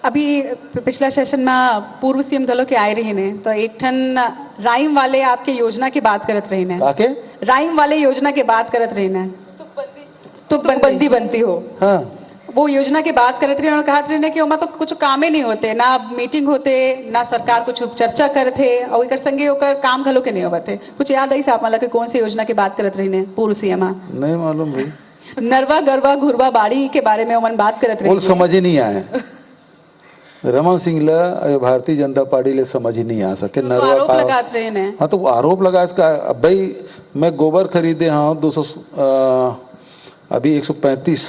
अभी पिछला सेशन में पूर्व सीएम घलो के आए रही ने, तो एक ठन राइम वाले आपके योजना की बात करत रही ने, काके राइम वाले योजना की बात करत रही ने, तुकबंदी बनती हो। हाँ, वो योजना की बात करत रही और कहत रही ने कि ओमा तो कुछ कामे नहीं होते, ना मीटिंग होते, ना सरकार कुछ चर्चा करते और एक संगे ओकर काम घलो के नहीं होते। कुछ याद आई आप मतलब कौन सी योजना की बात करत रही ने पूर्व सीएम? नहीं मालूम भाई। नरवा गरवा घुरवा बाड़ी के बारे में ओमन बात करत रही। बोल समझ ही नहीं आए। रमन सिंह ला भारतीय जनता पार्टी ले समझ ही नहीं आ सके। तो नरवा आरोप का लगात रहे ने। हाँ, तो वो आरोप लगा इसका। अब भाई मैं गोबर खरीदे, हाँ 200 अभी 135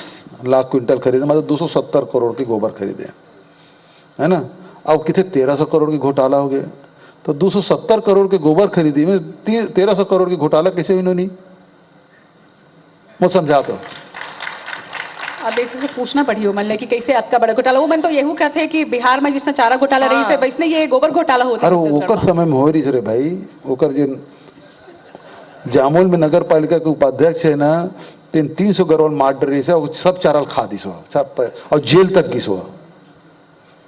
लाख क्विंटल खरीदे, मतलब 270 करोड़ के गोबर खरीदे, है ना। अब कितने 1300 करोड़ की घोटाला हो गया, तो 270 करोड़ के गोबर खरीदी में 1300 करोड़ की घोटाला कैसे हुई? नहीं मुझे समझा तो। अब एक से पूछना पड़ी हो मतलब कि कैसे आपका बड़ा घोटाला। वो मैंने तो यही कहते हैं कि बिहार में जिसने चारा घोटाला रही से वैसने ये गोबर घोटाला होता अरे है। ओकर समय में हो रही रे भाई। ओकर जिन जामुल में नगर पालिका के उपाध्यक्ष है ना, 300 करोड़ मार डर रही से, और सब चारा खा दी सो सब, और जेल तक की सो।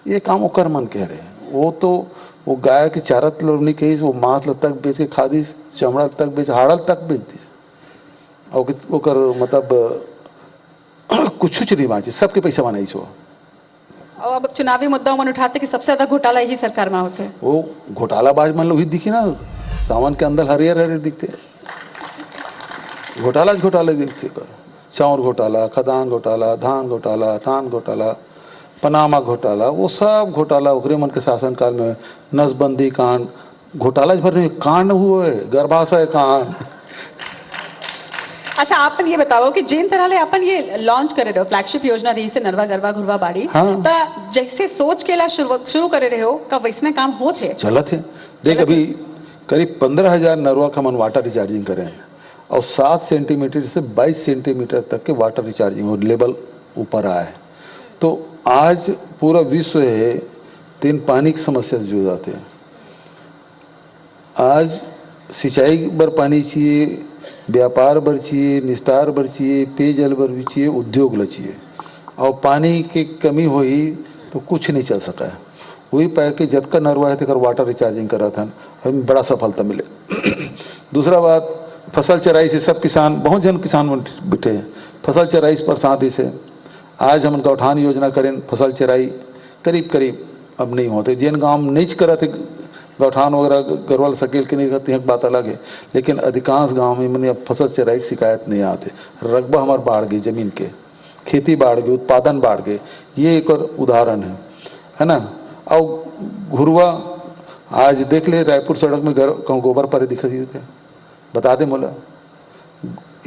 ये काम ओकर मन कह रहे हैं। वो तो वो गाय की चारा लोग नहीं कही, वो मांस तक बेच के खा दी, चमड़ा तक बेच, हाड़ल तक बेच दी, और ओकर मतलब कुछ नहीं बाँची, सबके पैसा बनाई सो। और अब चुनावी मुद्दा मन उठाते कि सबसे ज्यादा घोटाला यही सरकार में होते हैं। वो घोटालाबाज मन लोग ही दिखी ना, सावन के अंदर हरियर हरियर दिखते, घोटाला दिखते कर। चाउर घोटाला, खदान घोटाला, धान घोटाला, धान घोटाला, पनामा घोटाला, वो सब घोटाला ओकरे मन के शासनकाल में। नसबंदी कांड, घोटाला भर में कांड हुए, गर्भाशय कांड। अच्छा, आपन ये बताओ कि जिन तरह ले अपन ये लॉन्च करे रहे हो फ्लैगशिप योजना रही से नरवा गरवा घुरवा बाड़ी, हाँ। तो जैसे सोच के ला शुरू करे रहे हो का वैसने काम होते? चलत है। देख अभी करीब 15,000 नरवा का मन वाटर रिचार्जिंग करें, और 7 सेंटीमीटर से 22 सेंटीमीटर तक के वाटर रिचार्जिंग और लेवल ऊपर आया है। तो आज पूरा विश्व है तीन पानी की समस्या से जूझ जाते हैं। आज सिंचाई बर पानी चाहिए, व्यापार बर चाहिए, निस्तार बर चाहिए, पेयजल बर भी चाहिए, उद्योग ला चाहिए, और पानी की कमी हुई तो कुछ नहीं चल सका है। वही पाए कि जतका नरवा है तेकर वाटर रिचार्जिंग करा था, हमें बड़ा सफलता मिले। दूसरा बात, फसल चराई से सब किसान, बहुत जन किसान बैठे हैं, फसल चराई से परेशान रही से। आज हम गौठान योजना करें, फसल चराई करीब करीब अब नहीं होते। जिन गाँव में नहीं करा थे गौठान वगैरह, गरवाल सकेल के नहीं करते हैं, बात अलग है, लेकिन अधिकांश गांव में मैंने अब फसल चराई की शिकायत नहीं आते। रकबा हमारे बाढ़ गई, जमीन के खेती बाढ़ गई, उत्पादन बाढ़ गए, ये एक और उदाहरण है ना। और घुरवा आज देख ले, रायपुर सड़क में गोबर परे दिखाई थे, बता दे मोला,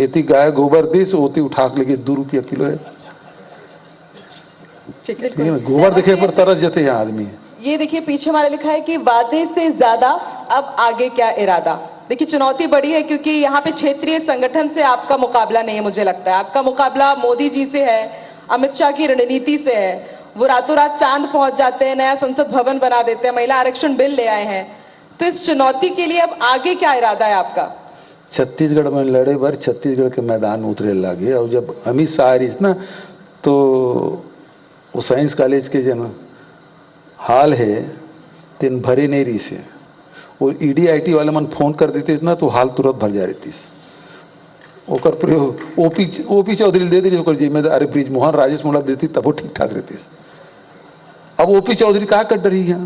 एती गाय गोबर दी सो ओती उठा के लेके 2 रुपया किलो है। गोबर देखे पर तरस जाते हैं आदमी। ये देखिए पीछे हमारा लिखा है कि वादे से ज्यादा अब आगे क्या इरादा। देखिए चुनौती बड़ी है क्योंकि यहाँ पे क्षेत्रीय संगठन से आपका मुकाबला नहीं है, मुझे लगता है आपका मुकाबला मोदी जी से है, अमित शाह की रणनीति से है। वो रातों रात चांद पहुंच जाते हैं, नया संसद भवन बना देते हैं, महिला आरक्षण बिल ले आए हैं। तो इस चुनौती के लिए अब आगे क्या इरादा है आपका? छत्तीसगढ़ में लड़े बार छत्तीसगढ़ के मैदान में उतरे लगे। और जब अमित शाह रही ना, तो वो साइंस कॉलेज के जन हाल है तीन भरे नहीं रही से, और ED IT वाले मन फोन कर देते ना तो हाल तुरंत भर जा रही थी। ओकर प्रयोग ओपी चौधरी दे दी ओकर जिम्मेदारी ब्रिज मोहन राजेश मोला देती तब वो ठीक ठाक रहती। अब ओपी चौधरी का कर डरी है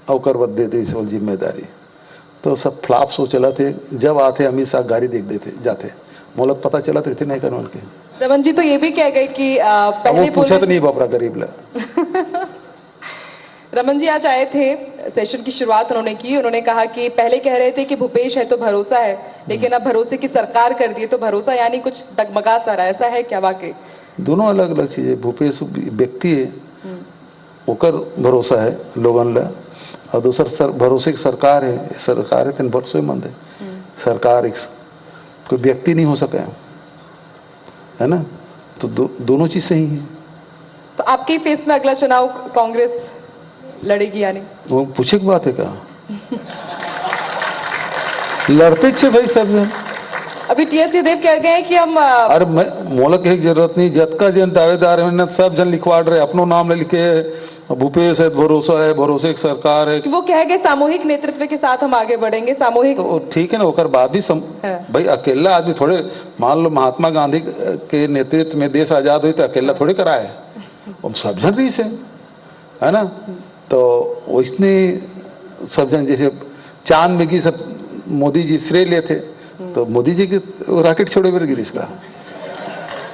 ओकर बद दे दी सब जिम्मेदारी। तो सब फ्लॉप सो चला थे। जब आते अमित शाह गाड़ी देख देते जाते मोलक पता चला तो नहीं करना उनके। रमन जी तो ये भी कह गए कि अब पहले वो पूछा तो नहीं बापरा गरीब ला। रमन जी आज आए थे, सेशन की शुरुआत उन्होंने की। उन्होंने कहा कि पहले कह रहे थे कि भूपेश है तो भरोसा है, लेकिन अब भरोसे की सरकार कर दी है तो भरोसा यानी कुछ डगमगा सा रहा है, ऐसा है क्या वाकई? दोनों अलग अलग चीज़ें। भूपेश व्यक्ति है ओकर भरोसा है लोगन ला, और दूसर भरोसे की सरकार है तेन भरोसेमंद है। सरकार एक कोई व्यक्ति नहीं हो सका है ना, तो दोनों चीज़ सही है। तो आपके फेस में अगला चुनाव कांग्रेस लड़ेगी यानी? वो पूछे की बात है क्या? लड़ते छे भाई सब जन। अभी टीएस देव कह गए हैं कि हम अरे मोलक की जरूरत नहीं, जतका जन दावेदार है सब जन लिखवाड़ रहे अपनो नाम ले लिखे। भूपेश है भरोसा है, भरोसे की सरकार है। वो कह गए सामूहिक नेतृत्व के साथ हम आगे बढ़ेंगे, सामूहिक। तो ठीक है ना, ओकर बाद भी भाई अकेला आदमी थोड़े, मान लो महात्मा गांधी के नेतृत्व में देश आजाद हुई तो अकेला थोड़े कराए, हम सब जन रही से है ना। तो उसने सब जन जैसे चांद में की सब मोदी जी श्रेय ले थे, तो मोदी जी की रॉकेट छोड़े बेर गिरी इसका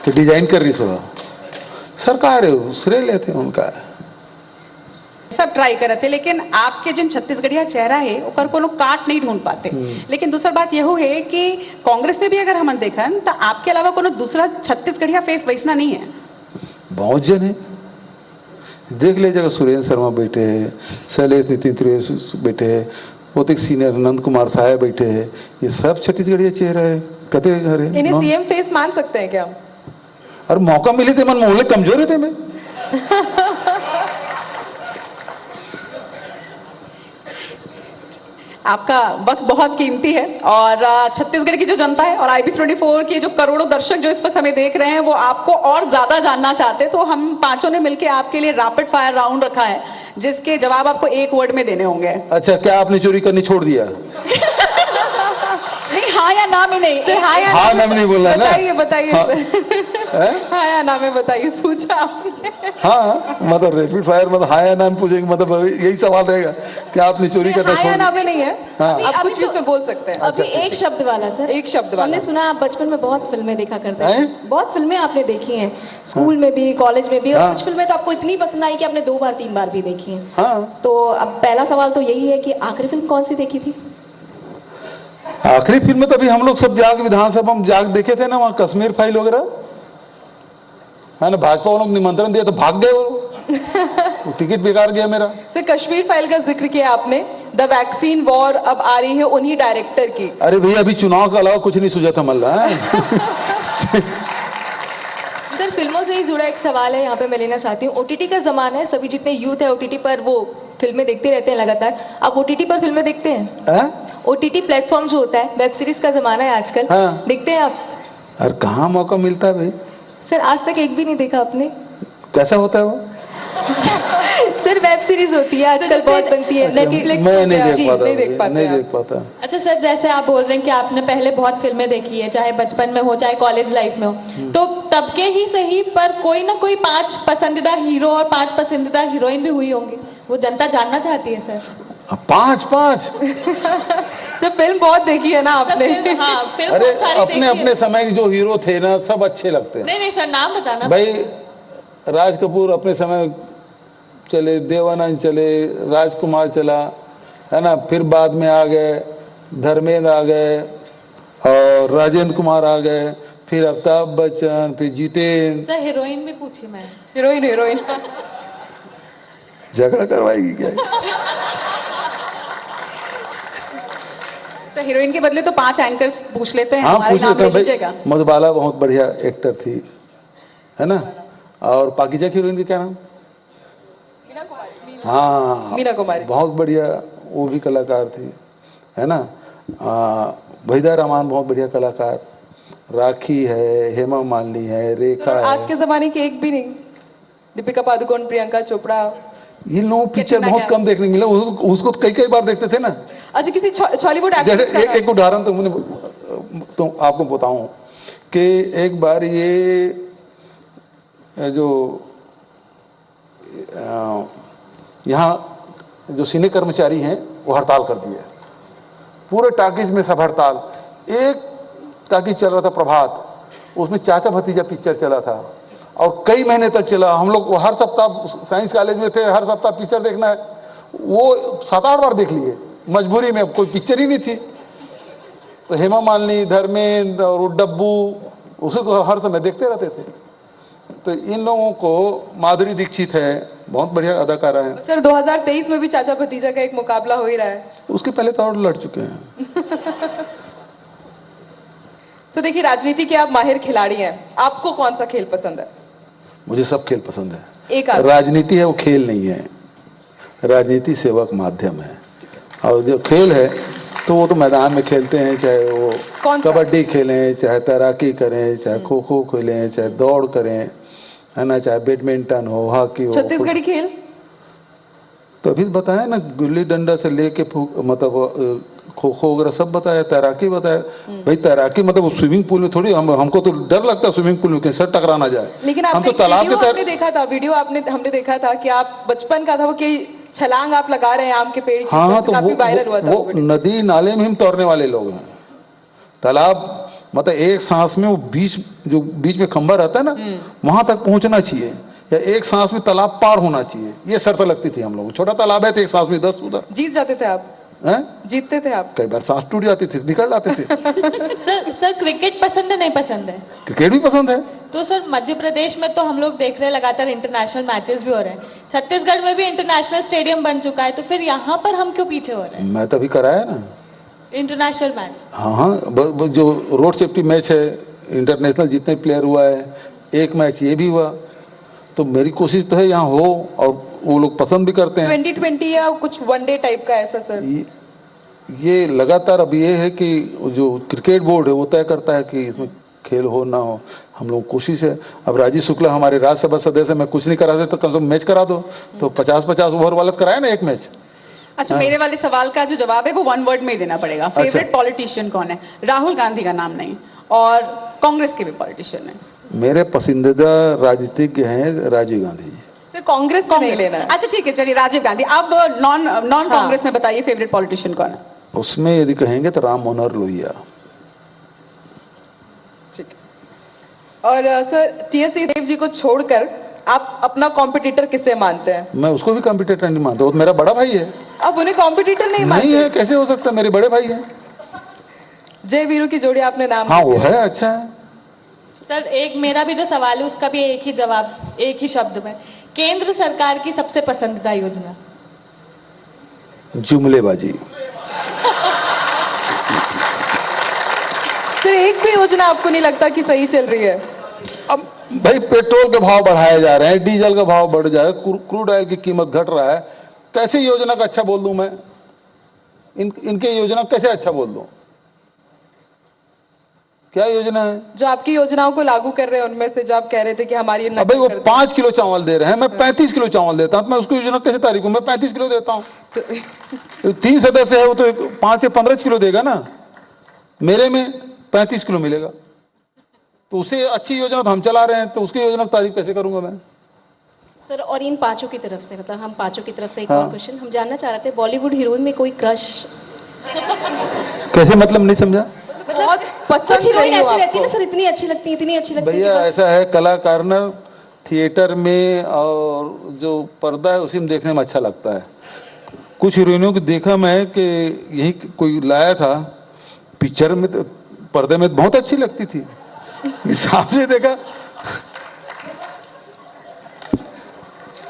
कि डिजाइन कर रही सो सरकार है, श्रेय लेते उनका। सब ट्राई करते थे, लेकिन आपके जिन छत्तीसगढ़िया चेहरा है ओकर कोनो काट नहीं ढूंढ पाते। लेकिन दूसरा बात यह है कि कांग्रेस में भी अगर हम देखन तो आपके अलावा कोनो दूसरा छत्तीसगढ़िया फेस वैसना नहीं है। बहुत जन है, देख ले जगह सुरेंद्र शर्मा बैठे हैं, शैलेश नितिन त्रिवेदी बैठे हैं, बहुत एक सीनियर नंद कुमार साहब बैठे हैं, ये सब छत्तीसगढ़िया चेहरा है। कते हरे इन्हें सीएम फेस मान सकते हैं क्या? और मौका मिले थे मन मोहल्ले कमजोर है थे मैं। आपका वक्त बहुत कीमती है और छत्तीसगढ़ की जो जनता है और IBC 24 के जो करोड़ों दर्शक जो इस वक्त हमें देख रहे हैं वो आपको और ज्यादा जानना चाहते हैं। तो हम पांचों ने मिलकर आपके लिए रैपिड फायर राउंड रखा है जिसके जवाब आपको एक वर्ड में देने होंगे। अच्छा, क्या आपने चोरी करनी छोड़ दिया? नहीं, हाँ या ना में नहीं। हाँ या हाँ ना में नहीं बोलना है ना। बताइए हाँ या ना में बताइए, पूछा आपने। हाँ मतलब रैपिड फायर मतलब हाँ या ना में पूछेंगे, मतलब यही सवाल रहेगा क्या आपने चोरी करना हाँ छोड़ या ना दिया? में नहीं है, आप कुछ भी उसमें बोल सकते हैं। अभी एक शब्द वाला सर, एक शब्द वाला। हमने सुना आप बचपन में बहुत फिल्में देखा करते हैं? हैं, बहुत फिल्में आपने देखी हैं, स्कूल में भी कॉलेज में भी, और कुछ फिल्में तो आपको इतनी पसंद आई कि आपने 2 बार 3 बार भी देखी हैं। हाँ। तो अब पहला सवाल तो यही है कि आखिरी फिल्म कौन सी देखी थी? आखिरी फिल्म में तो अभी हम लोग सब जाग विधानसभा में जाग देखे थे ना, वहाँ कश्मीर फाइल वगैरह है ना। भाजपा वालों को निमंत्रण दिया तो भाग गए वो टिकट बेकार गया मेरा। सर कश्मीर फाइल का जिक्र किया आपने, द वैक्सीन वॉर अब आ रही है उन्हीं डायरेक्टर की। अरे भैया अभी चुनाव के अलावा कुछ नहीं सूझा था मल्ला। सर फिल्मों से ही जुड़ा एक सवाल है यहाँ पे मैं लेना चाहती हूँ। OTT का जमाना है, सभी जितने यूथ है OTT पर वो फिल्में देखते रहते हैं लगातार। आप OTT पर फिल्में देखते हैं? OTT प्लेटफॉर्म जो होता है, वेब सीरीज का जमाना है आजकल, देखते हैं आप? अरे कहाँ मौका मिलता है भाई। सर आज तक एक भी नहीं देखा आपने? कैसा होता है वो? सर वेब सीरीज होती है आजकल बहुत बनती है, नेटफ्लिक्स मैं नहीं देख पाता। अच्छा सर, जैसे आप बोल रहे हैं कि आपने पहले बहुत फिल्में देखी है, चाहे बचपन में हो चाहे कॉलेज लाइफ में हो, तो तब के ही सही पर कोई ना कोई 5 पसंदीदा हीरो और 5 पसंदीदा हीरोइन भी हुई होंगी, वो जनता जानना चाहती है सर। 5 सर फिल्म बहुत देखी है ना आपने? हाँ, फिल्म अरे बहुत सारी अपने देखी है। अपने समय के जो हीरो थे ना सब अच्छे लगते हैं। नहीं सर, नाम बताना भाई राज कपूर अपने समय चले, देवानंद चले, राजकुमार चला है ना, फिर बाद में आ गए धर्मेंद्र आ गए और राजेंद्र कुमार आ गए, फिर अमिताभ बच्चन, फिर जितेंद्र। सर हीरोइन भी पूछी मैं। हीरोइन झगड़ा करवाएगी क्या? सर हीरोइन के बदले तो 5 एंकर्स पूछ लेते हैं। हाँ हमारे पूछ नाम लेते ले हैं लीजिएगा। भाई। मधुबाला बहुत बढ़िया एक्टर थी है ना, और पाकिजा की हीरोइन की क्या नाम? हाँ मीना कुमारी, बहुत बढ़िया वो भी कलाकार थी है ना। वहीदा रहमान बहुत बढ़िया कलाकार, राखी है, हेमा मालिनी है, रेखा है। आज के जमाने की एक भी नहीं, दीपिका पादुकोण, प्रियंका चोपड़ा। ये लोग पिक्चर बहुत कम देखने मिला, उसको कई बार देखते थे ना। अच्छा किसी बॉलीवुड जैसे एक उदाहरण तो आपको बताऊं कि एक बार ये जो यहाँ जो सिने कर्मचारी हैं वो हड़ताल कर दिए, पूरे टाकीज में सब हड़ताल। एक टाकीज चल रहा था प्रभात, उसमें चाचा भतीजा पिक्चर चला था और कई महीने तक चला। हम लोग हर सप्ताह साइंस कॉलेज में थे, हर सप्ताह पिक्चर देखना है, वो 7-8 बार देख लिए मजबूरी में, कोई पिक्चर ही नहीं थी। तो हेमा मालिनी, धर्मेंद्र और डब्बू उसी को हर समय देखते रहते थे। तो इन लोगों को, माधुरी दीक्षित है, बहुत बढ़िया अदाकारा है। सर 2023 में भी चाचा भतीजा का एक मुकाबला हो ही रहा है। उसके पहले तो और लड़ चुके हैं। सर देखिए, राजनीति के आप माहिर खिलाड़ी हैं, आपको कौन सा खेल पसंद है? मुझे सब खेल पसंद है। एक आदमी। राजनीति है वो खेल नहीं है, राजनीति सेवा का माध्यम है। और जो खेल है तो वो तो मैदान में खेलते हैं, चाहे वो कौन सा? कबड्डी खेलें, चाहे तैराकी करें, चाहे खो खो खेलें, चाहे दौड़ करें, है ना, चाहे बैडमिंटन हो, हॉकी हो। छत्तीसगढ़ी खेल? तो अभी बताया ना, गुल्ली डंडा से लेके मतलब खो खो वगैरह सब बताया, तैराकी बताया। भाई तैराकी मतलब स्विमिंग पूल में थोड़ी, हमको तो डर लगता है स्विमिंग पूल में कहीं सर टकरा ना जाए। लेकिन हम आपने तो तालाब वीडियो के आपने देखा था, हमने देखा था कि आप बचपन का था वो कि छलांग आप लगा रहे हैं आम के पेड़ की, हाँ, तो काफी वायरल हुआ था वो नदी नाले में हम तैरने वाले लोग हैं। तालाब मतलब एक सांस में वो बीच में खंभा रहता है ना, वहां तक पहुंचना चाहिए, या एक सांस में तालाब पार होना चाहिए, ये शर्त लगती थी हम लोग। छोटा तालाब है तो एक सांस में 10 उधर। जीत जाते थे आप? हैं? जीतते थे आप? कई बार सांस टूट जाती थी, निकल जाते थे। सर क्रिकेट पसंद है नहीं पसंद है? क्रिकेट भी पसंद है। तो सर मध्य प्रदेश में तो हम लोग देख रहे हैं लगातार इंटरनेशनल मैचेस भी हो रहे हैं, छत्तीसगढ़ में भी इंटरनेशनल स्टेडियम बन चुका है, तो फिर यहाँ पर हम क्यों पीछे हो रहे हैं मैं तभी कराया ना इंटरनेशनल मैच? हाँ, जो रोड सेफ्टी मैच है इंटरनेशनल, जितने प्लेयर हुआ है, एक मैच ये भी हुआ, तो मेरी कोशिश तो है यहाँ हो, और वो लोग पसंद भी करते हैं। 2020 या कुछ वनडे टाइप का ऐसा सर? ये लगातार अब ये है कि जो क्रिकेट बोर्ड है वो तय करता है कि इसमें खेल हो ना हो। हम लोग कोशिश है। अब राजीव शुक्ला हमारे राज्यसभा सदस्य, मैं कुछ नहीं करा दे तो कम से कम मैच करा दो, तो 50-50 ओवर वाला कराया ना एक मैच। अच्छा, मेरे वाले सवाल का जो जवाब है वो 1 वर्ड में ही देना पड़ेगा। फेवरेट पॉलिटिशियन कौन है? राहुल गांधी का नाम नहीं, और कांग्रेस के भी पॉलिटिशियन है। मेरे पसंदीदा राजनीतिज्ञ हैं राजीव गांधी जी। सर कांग्रेस से नहीं लेना है। अच्छा ठीक है, चलिए राजीव गांधी। अब नॉन कांग्रेस में बताइए फेवरेट पॉलिटिशियन कौन है? उसमें यदि कहेंगे तो राम मनोहर लोहिया। ठीक है। और सर टी.एस. सिंहदेव जी को छोड़कर आप अपना कॉम्पिटिटर किसे मानते हैं? मैं उसको भी कॉम्पिटिटर नहीं मानता, वो तो मेरा बड़ा भाई है। आप उन्हें कॉम्पिटिटर नहीं मानते? नहीं है, कैसे हो सकता, मेरे बड़े भाई हैं। जय वीरू की जोड़ी आपने नाम हाँ, लिया। वो है, अच्छा है। सर एक मेरा भी जो सवाल है उसका भी एक ही जवाब, एक ही शब्द में, केंद्र सरकार की सबसे पसंदीदा योजना? जुमलेबाजी। सर एक भी योजना आपको नहीं लगता कि सही चल रही है? अब भाई पेट्रोल के भाव बढ़ाए जा रहे हैं, डीजल का भाव बढ़ जा रहा है, क्रूड ऑयल की कीमत घट रहा है, कैसे योजना का अच्छा बोल दूं मैं? इनके योजना कैसे अच्छा बोल दूं? क्या योजना है जो आपकी योजनाओं को लागू कर रहे हैं उनमें से, जो आप कह रहे थे कि हमारी अब भाई वो 5 किलो चावल दे रहे हैं, मैं 35 किलो चावल देता हूं, तो मैं उसको योजना कैसे तारीख हूं? मैं 35 किलो देता हूं। 3 सदस्य है, वो तो 5 से 15 किलो देगा ना, मेरे में 35 किलो मिलेगा। तो उससे अच्छी योजना तो हम चला रहे हैं, तो उसकी योजना की तारीफ कैसे करूंगा मैं? सर, और इन पांचों की तरफ से, मतलब हम पांचों की तरफ से एक हाँ। और क्वेश्चन हम जानना चाह रहे थे, बॉलीवुड हीरोइन में कोई क्रश? कैसे, मतलब नहीं समझा? बहुत पसंद कुछ हीरोइन रही हो ऐसी रहती है ना आपको? सर, इतनी अच्छी लगती है, इतनी अच्छी लगती है कि भैया बस- ऐसा है, कलाकार ना थिएटर में और जो पर्दा है उसी में देखने में अच्छा लगता है। कुछ हीरोइनों को देखा मैं कि यही कोई लाया था पिक्चर में, तो पर्दे में बहुत अच्छी लगती थी, सामने देखा।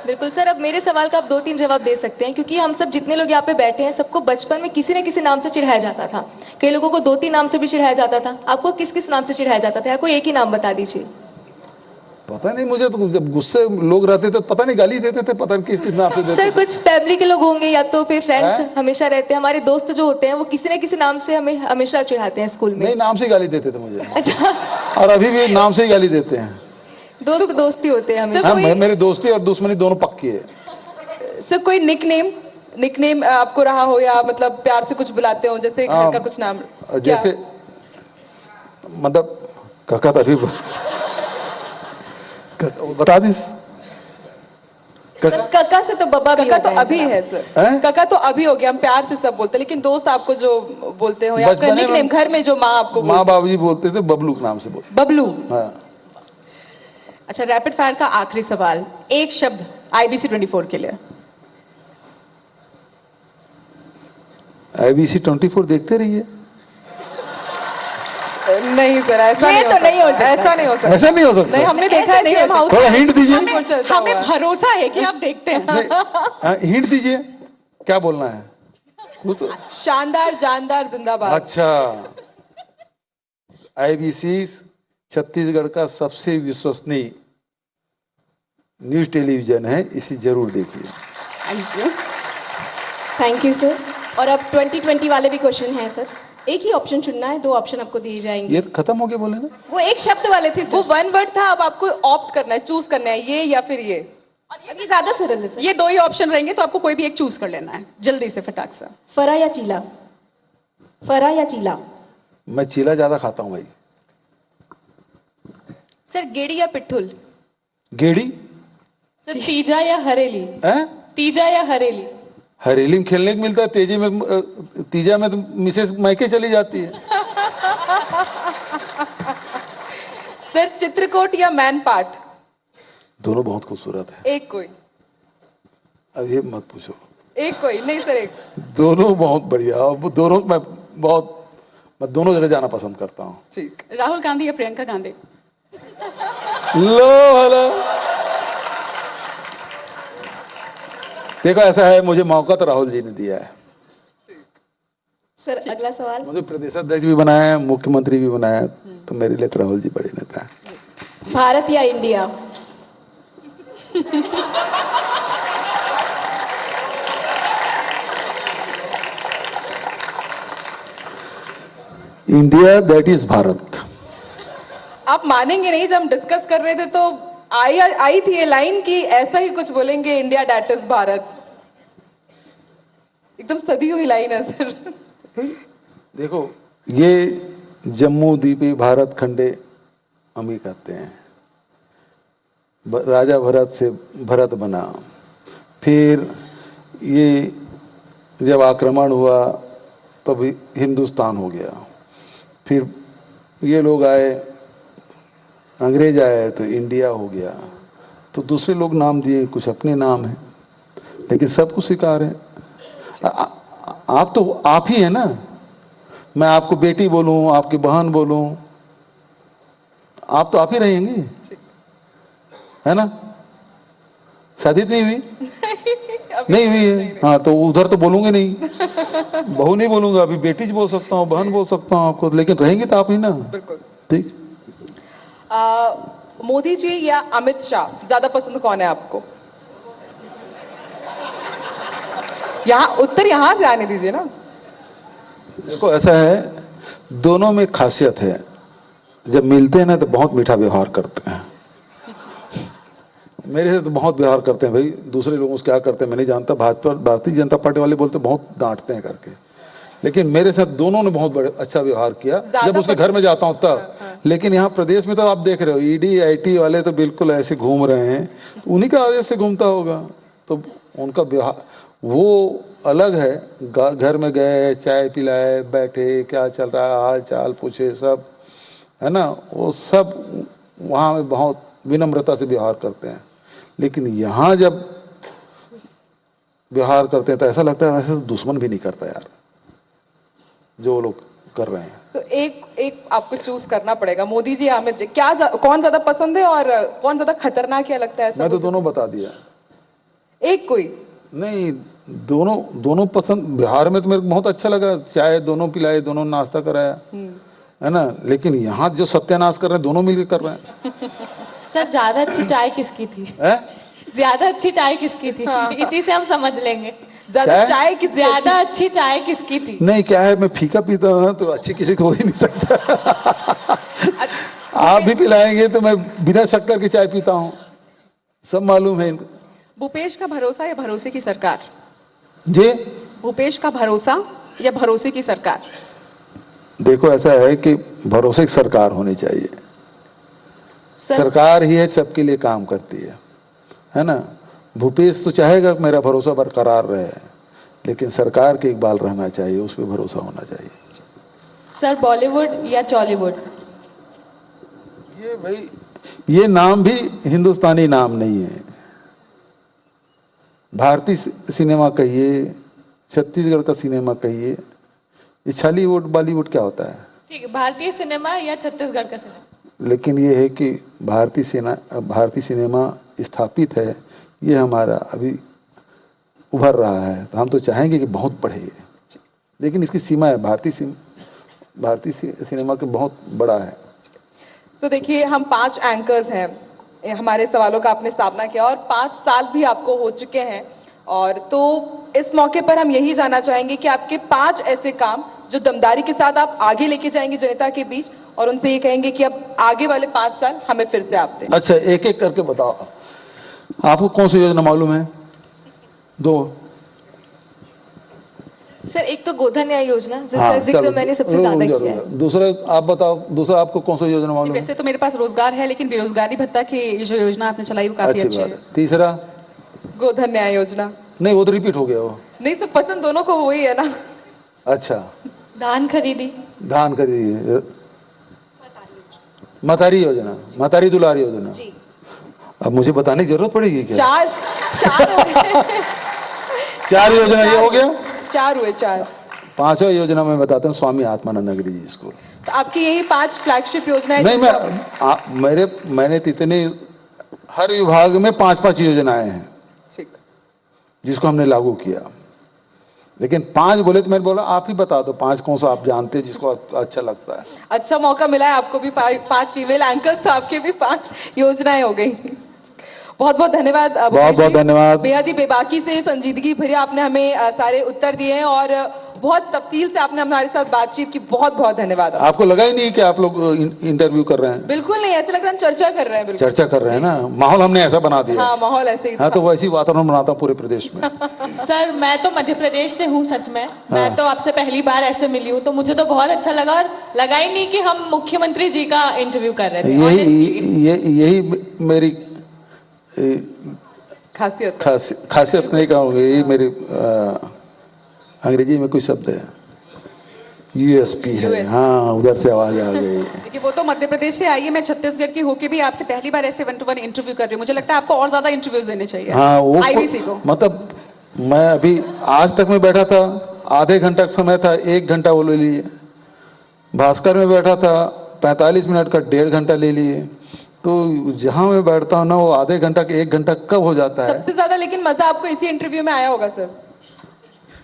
बिल्कुल सर, अब मेरे सवाल का आप 2-3 जवाब दे सकते हैं, क्योंकि हम सब जितने लोग यहाँ पे बैठे हैं सबको बचपन में किसी न किसी नाम से चिढ़ाया जाता था। कई लोगों को 2-3 नाम से भी चिढ़ाया जाता था। आपको किस किस नाम से चिढ़ाया जाता था? या कोई एक ही नाम बता दीजिए। पता नहीं, मुझे तो जब गुस्से लोग रहते थे पता नहीं गाली देते थे, पता नहीं किस किस नाम से देते सर थे। कुछ फैमिली के लोग होंगे या तो फिर फ्रेंड्स हैं? हमेशा रहते हैं, हमारे दोस्त जो होते हैं वो किसी न किसी नाम से हमें हमेशा चिढ़ाते हैं स्कूल में। नहीं, नाम से ही गाली देते थे मुझे, अच्छा, और अभी भी नाम से ही गाली देते हैं। दोस्त दोस्ती होते हैं हमेशा। हाँ, मेरी दोस्ती और दुश्मनी दोनों पक्की है। सर कोई निकनेम आपको रहा हो, या मतलब प्यार से कुछ बुलाते हो, जैसे घर का कुछ नाम? जैसे मतलब काका तो अभी बता दी। सर कक्का से तो बब्बा भी कका हो तो गए अभी सर। है सर, हैं? कका तो अभी हो गया, हम प्यार से सब बोलते हैं, लेकिन दोस्त आपको जो बोलते हो या आपका बचपने में निकनेम घर में जो माँ आपको माँ बाबूजी बोलते थे, बबलू के नाम से बोलते। बबलू। हाँ। अच्छा, रैपिड फायर का आखिरी सवाल, एक शब्द IBC 24 के लिए। IBC 24 देखते रहिए। नहीं सर, ऐसा ये नहीं तो नहीं हो सकता। ऐसा नहीं हो सकता। ऐसा नहीं हो सकता। नहीं, हमने देखा ऐसा है नहीं हो सीएम सकता। हाउस थोड़ा में हिंट दीजिए। 24 चलता हमें हुआ है। भरोसा है कि आप देखते हैं। नहीं, हिंट दीजिए, क्या बोलना है? वो तो शानदार जानदार जिंदाबाद। अच्छा, IBC छत्तीसगढ़ का सबसे विश्वसनीय न्यूज टेलीविजन है, इसे जरूर देखिए। Thank you. Thank you sir. और अब 2020 वाले भी क्वेश्चन हैं सर, एक ही ऑप्शन चुनना है, 2 ऑप्शन आपको दिए जाएंगे। ये खत्म हो गया बोले ना। वो एक शब्द वाले थे वो सर। 1 वर्ड था, अब आपको ऑप्ट करना है, चूज करना है, ये या फिर ये। अब ये ज्यादा सरल है सर। ये 2 ही ऑप्शन रहेंगे, तो आपको कोई भी एक चूज कर लेना है, जल्दी से फटाक से। फरा या चीला? फरा या चीला? मैं चीला ज्यादा खाता हूँ भाई। सर गेड़ी या पिट्ठुल? गेड़ी सर तीजा या हरेली? है, तीजा या हरेली? हरेली में खेलने को मिलता है, तीजा में तो मिसेस मायके चली जाती है। सर चित्रकोट या मैनपाट? दोनों बहुत खूबसूरत है। एक कोई, अब ये मत पूछो। एक कोई नहीं सर, एक। दोनों बहुत बढ़िया, और दोनों मैं दोनों जगह जाना पसंद करता हूँ। ठीक। राहुल गांधी या प्रियंका गांधी? लो हेलो, देखो ऐसा है, मुझे मौका तो राहुल जी ने दिया है। सर अगला सवाल। मुझे प्रदेशाध्यक्ष भी बनाया है, मुख्यमंत्री भी बनाया है, तो मेरे लिए तो राहुल जी बड़े नेता है। भारत या India? India that is Bharat. आप मानेंगे नहीं, जब हम डिस्कस कर रहे थे तो आई थी ये लाइन कि ऐसा ही कुछ बोलेंगे, इंडिया डैट इज भारत। एकदम सदी हुई लाइन है सर। देखो, ये जम्मू द्वीपी भारत खंडे हम ही कहते हैं। राजा भरत से भरत बना, फिर ये जब आक्रमण हुआ तब हिंदुस्तान हो गया, फिर ये लोग आए, अंग्रेज आए तो इंडिया हो गया, तो दूसरे लोग नाम दिए, कुछ अपने नाम हैं, लेकिन सबको स्वीकार है। आप तो आप ही है ना। मैं आपको बेटी बोलूं, आपकी बहन बोलूं, आप तो आप ही रहेंगी, है ना? शादी नहीं हुई? नहीं हुई है, हाँ, तो उधर तो बोलूंगे नहीं, बहू नहीं बोलूंगा, अभी बेटी बोल सकता हूँ, बहन बोल सकता हूँ आपको, लेकिन रहेंगे तो आप ही ना। बिल्कुल। ठीक। मोदी जी या अमित शाह, ज्यादा पसंद कौन है आपको? यहाँ उत्तर यहाँ से आने दीजिए ना। देखो ऐसा है, दोनों में खासियत है, जब मिलते हैं ना तो बहुत मीठा व्यवहार करते हैं। मेरे से तो बहुत व्यवहार करते हैं भाई, दूसरे लोगों से क्या करते हैं मैं नहीं जानता। भाजपा भारतीय जनता पार्टी वाले बोलते बहुत डांटते हैं करके, लेकिन मेरे साथ दोनों ने बहुत बड़े अच्छा व्यवहार किया जब उसके घर में जाता हूँ तब। लेकिन यहाँ प्रदेश में तो आप देख रहे हो, ED IT वाले तो बिल्कुल ऐसे घूम रहे हैं, उन्हीं का आदेश से घूमता होगा, तो उनका व्यवहार वो अलग है। घर में गए, चाय पिलाए, बैठे, क्या चल रहा है, हाल चाल पूछे, सब है ना, वो सब वहाँ में बहुत विनम्रता से व्यवहार करते हैं। लेकिन यहाँ जब व्यवहार करते हैं तो ऐसा लगता है ऐसे तो दुश्मन भी नहीं करता यार, जो लोग कर रहे हैं। तो एक आपको चूज करना पड़ेगा, मोदी जी या अमित जी, कौन ज्यादा पसंद है और कौन ज्यादा खतरनाक क्या लगता है? मैं तो दोनों बता दिया। एक कोई नहीं, दोनों पसंद। बिहार में तो मेरे को बहुत अच्छा लगा, चाय दोनों पिलाए, दोनों नाश्ता कराया, है ना। लेकिन यहाँ जो सत्यानाश कर रहे हैं दोनों मिलकर कर रहे हैं। सर ज्यादा अच्छी चाय किसकी थी? है? ज्यादा अच्छी चाय किसकी थी? इसी से हम समझ लेंगे। ज्यादा चाय? चाय किस ज्यादा अच्छी चाय किसकी थी? नहीं, क्या है, मैं फीका पीता हूँ तो अच्छी किसी को हो ही नहीं सकता। आप भी पिलाएंगे तो मैं बिना शक्कर की चाय पीता हूँ, सब मालूम है इनको। भूपेश का भरोसा या भरोसे की सरकार? जी, भूपेश का भरोसा या भरोसे की सरकार? देखो ऐसा है कि भरोसे की सरकार होनी चाहिए, सरकार ही है सबके लिए काम करती है ना। भूपेश तो चाहेगा कि मेरा भरोसा बरकरार रहे, लेकिन सरकार के इकबाल रहना चाहिए, उस पर भरोसा होना चाहिए। सर बॉलीवुड या टॉलीवुड? ये भाई, ये नाम भी हिंदुस्तानी नाम नहीं है। भारतीय सिनेमा कहिए, छत्तीसगढ़ का सिनेमा कहिए, ये छालीवुड बॉलीवुड क्या होता है? ठीक है, भारतीय सिनेमा या छत्तीसगढ़ का सिनेमा? लेकिन ये है कि भारतीय सिनेमा स्थापित है, ये हमारा अभी उभर रहा है, तो हम तो चाहेंगे कि बहुत बढ़े, लेकिन इसकी सीमा है। भारतीय सिनेमा के बहुत बड़ा है। तो देखिए, हम 5 एंकर्स हैं, हमारे सवालों का आपने सामना किया और 5 साल भी आपको हो चुके हैं, और तो इस मौके पर हम यही जानना चाहेंगे कि आपके 5 ऐसे काम जो दमदारी के साथ आप आगे लेके जाएंगे जनता के बीच, और उनसे ये कहेंगे कि अब आगे वाले 5 साल हमें फिर से आप दें। अच्छा, एक एक करके बताओ, आपको कौन सी योजना मालूम है? 2। सर एक तो गोधन न्याय योजना जिसका हाँ, जिक्र चलो, मैंने सबसे ज्यादा किया है। दूसरा आप बताओ, दूसरा आपको कौन सा योजना मालूम है? वैसे तो मेरे पास रोजगार है, लेकिन बेरोजगारी भत्ता की ये जो योजना आपने चलाई वो काफी अच्छी अच्छी बात है। है। तीसरा? गोधन न्याय योजना। नहीं, वो तो रिपीट हो गया वो। नहीं, सब पसंद दोनों को वही है ना। अच्छा, धान खरीदी? धान खरीदी। मतारी योजना, मतारी दुलारी योजना। अब मुझे बताने की जरूरत पड़ेगी क्या? 4 हो गए। 4 योजना ये हो गया। 4 हुए, 4। 5वां योजना मैं बताता हूँ, स्वामी आत्मानंद गिरी स्कूल। तो आपकी यही 5 फ्लैगशिप योजनाएं? नहीं, मैंने तो इतने, हर विभाग में 5-5 योजनाएं हैं ठीक। जिसको हमने लागू किया, लेकिन 5 बोले तो मैंने बोला आप ही बता दो 5 कौन सा आप जानते हैं जिसको अच्छा लगता है। अच्छा मौका मिला है आपको भी, 5 फीमेल एंकर्स, तो आपके भी 5 योजनाएं हो गई। बहुत बहुत धन्यवाद। बहुत बहुत धन्यवाद। बेहद ही बेबाकी से, संजीदगी भरे आपने हमें सारे उत्तर दिए हैं और बहुत तफसील से आपने हमारे साथ बातचीत की। बहुत बहुत धन्यवाद। आपको लगा ही नहीं कि आप लोग इंटरव्यू कर रहे हैं? बिल्कुल नहीं, ऐसे लग रहा है हम चर्चा कर रहे हैं। बिल्कुल चर्चा कर रहे हैं ना, माहौल हमने ऐसा बना दिया। हाँ, माहौल ऐसे ही। हाँ, तो वैसी वातावरण बनाता हूँ पूरे प्रदेश में। सर मैं तो मध्य प्रदेश से हूँ, सच में मैं तो आपसे पहली बार ऐसे मिली हूँ, तो मुझे तो बहुत अच्छा लगा और लगा ही नहीं कि हम मुख्यमंत्री जी का इंटरव्यू कर रहे थे। यही मेरी खासियत नहीं कहूँगी, यही मेरी अंग्रेजी में कोई शब्द है, USP है। हाँ, उधर से आवाज आ गई। देखिए, वो तो मध्य प्रदेश से आई है, मैं छत्तीसगढ़ की होके भी आपसे पहली बार ऐसे 1-to-1 इंटरव्यू कर रही हूँ। मुझे लगता है आपको और ज्यादा इंटरव्यूज देने चाहिए। हाँ, वो IBC को। मतलब मैं अभी आज तक मैं बैठा था, आधे घंटा का समय था, 1 घंटा वो ले लिए। भास्कर में बैठा था, 45 मिनट का 1.5 घंटा ले लिए। तो जहाँ मैं बैठता हूँ ना, वो आधे घंटा के 1 घंटा कब हो जाता है। सबसे ज्यादा लेकिन मजा आपको इसी इंटरव्यू में आया होगा सर।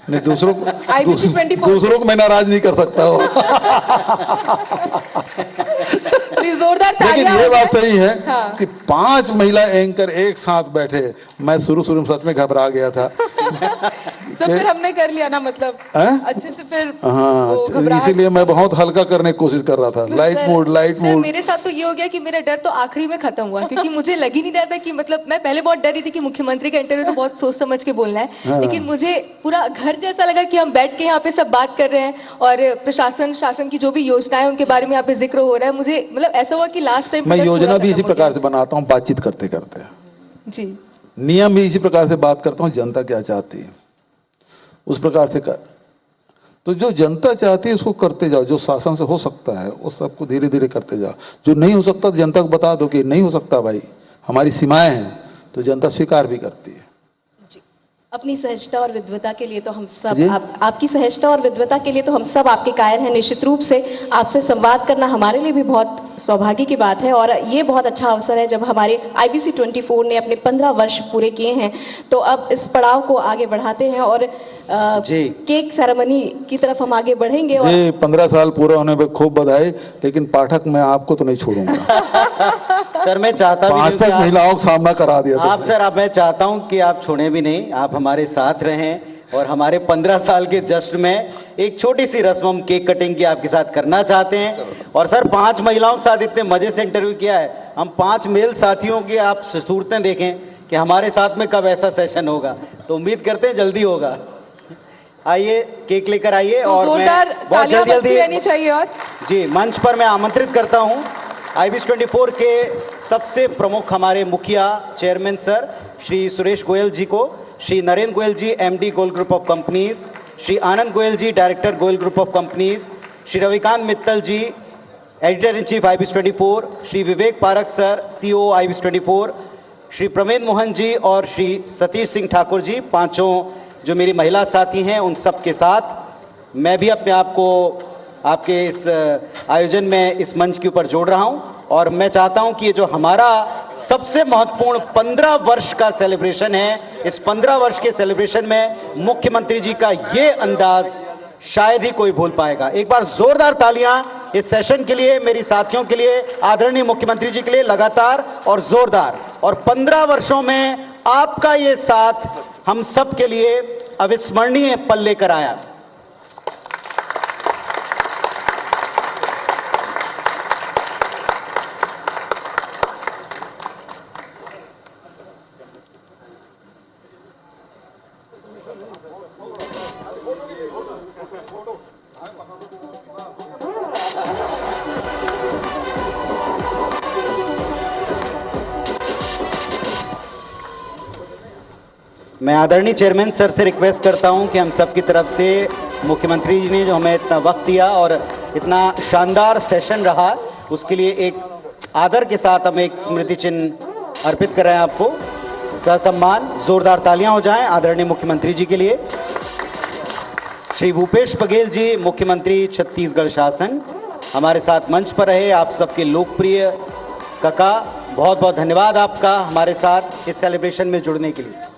नहीं, दूसरों IBC 24 दूसरों को मैं नाराज नहीं कर सकता हूँ। जोरदार लेकिन तालियां ये हो बात जाए। सही है हाँ। कि 5 महिला एंकर एक साथ बैठे। मैं शुरू में सच में घबरा गया था। सर फिर हमने कर लिया ना, मतलब अच्छे से फिर वो हाँ, घबराहट। इसीलिए मैं बहुत हल्का करने की कोशिश कर रहा था। Light sir mood. मेरे साथ तो ये हो गया कि मेरा डर तो आखिरी में खत्म हुआ, क्योंकि मुझे लग ही नहीं रहा था कि, मतलब मैं पहले बहुत डर रही थी कि मुख्यमंत्री का इंटरव्यू तो बहुत सोच समझ के बोलना है, लेकिन मुझे पूरा घर जैसा लगा कि हम बैठ के यहाँ पे सब बात कर रहे हैं और प्रशासन शासन की जो भी योजनाएं उनके बारे में यहाँ पे जिक्र हो रहा है। मुझे मतलब ऐसा हुआ कि लास्ट टाइम मैं योजना भी इसी प्रकार से बनाता हूँ, बातचीत करते करते। जी, नियम भी इसी प्रकार से बात करता हूँ, जनता क्या चाहती है उस प्रकार से कर। तो जो जनता चाहती है उसको करते जाओ, जो शासन से हो सकता है उस सबको धीरे धीरे करते जाओ। जो नहीं हो सकता तो जनता को बता दो कि नहीं हो सकता भाई, हमारी सीमाएं हैं, तो जनता स्वीकार भी करती है। अपनी सहजता और विद्वता के लिए तो हम सब आपकी सहजता और विद्वता के लिए तो हम सब आपके कायल हैं। निश्चित रूप से आपसे संवाद करना हमारे लिए भी बहुत सौभाग्य की बात है, और ये बहुत अच्छा अवसर है जब हमारे IBC 24 ने अपने 15 वर्ष पूरे किए हैं। तो अब इस पड़ाव को आगे बढ़ाते हैं और केक सेरेमनी की तरफ हम आगे बढ़ेंगे। और 15 साल पूरा होने पे खूब बधाई, लेकिन पाठक मैं आपको तो नहीं छोड़ूंगा। सर मैं चाहता भी 5 महिलाओं का सामना करा दिया आप सर, अब मैं चाहता हूं कि आप छोड़े भी नहीं, आप हमारे साथ रहें और हमारे 15 साल के जश्न में एक छोटी सी रस्म हम केक कटिंग की आपके साथ करना चाहते हैं। और सर 5 महिलाओं के साथ इतने मजे से इंटरव्यू किया है, हम 5 मेल साथियों की आप सूरतें देखें कि हमारे साथ में कब ऐसा सेशन होगा, तो उम्मीद करते हैं जल्दी होगा। आइए केक लेकर आइए। तो और जोरदार तालियां बजती रहनी चाहिए। और जी मंच पर मैं आमंत्रित करता हूं IBC 24 के सबसे प्रमुख हमारे मुखिया चेयरमैन सर श्री सुरेश गोयल जी को, Shri Narendra Goyal ji MD Goyal group of companies, Shri Anand Goyal ji director Goyal group of companies, Shri Ravikant Mittal ji editor in chief IBC 24, Shri Vivek Parak sir CEO IBC 24, Shri Pramendra Mohan ji और श्री सतीश सिंह ठाकुर जी, पांचों जो मेरी महिला साथी हैं, उन सब के साथ मैं भी अपने आप को आपके इस आयोजन में इस मंच के ऊपर जोड़ रहा हूं। और मैं चाहता हूं कि ये जो हमारा सबसे महत्वपूर्ण 15 वर्ष का सेलिब्रेशन है, इस 15 वर्ष के सेलिब्रेशन में मुख्यमंत्री जी का ये अंदाज शायद ही कोई भूल पाएगा। एक बार जोरदार तालियां इस सेशन के लिए, मेरी साथियों के लिए, आदरणीय मुख्यमंत्री जी के लिए, लगातार और जोरदार। और 15 वर्षों में आपका ये साथ हम सब के लिए अविस्मरणीय पल लेकर आया। मैं आदरणीय चेयरमैन सर से रिक्वेस्ट करता हूं कि हम सब की तरफ से मुख्यमंत्री जी ने जो हमें इतना वक्त दिया और इतना शानदार सेशन रहा, उसके लिए एक आदर के साथ हम एक स्मृति चिन्ह अर्पित कर रहे हैं आपको। ससम्मान जोरदार तालियां हो जाएं आदरणीय मुख्यमंत्री जी के लिए। श्री भूपेश बघेल जी, मुख्यमंत्री छत्तीसगढ़ शासन, हमारे साथ मंच पर रहे। आप सबके लोकप्रिय काका, बहुत बहुत धन्यवाद आपका हमारे साथ इस सेलिब्रेशन में जुड़ने के लिए।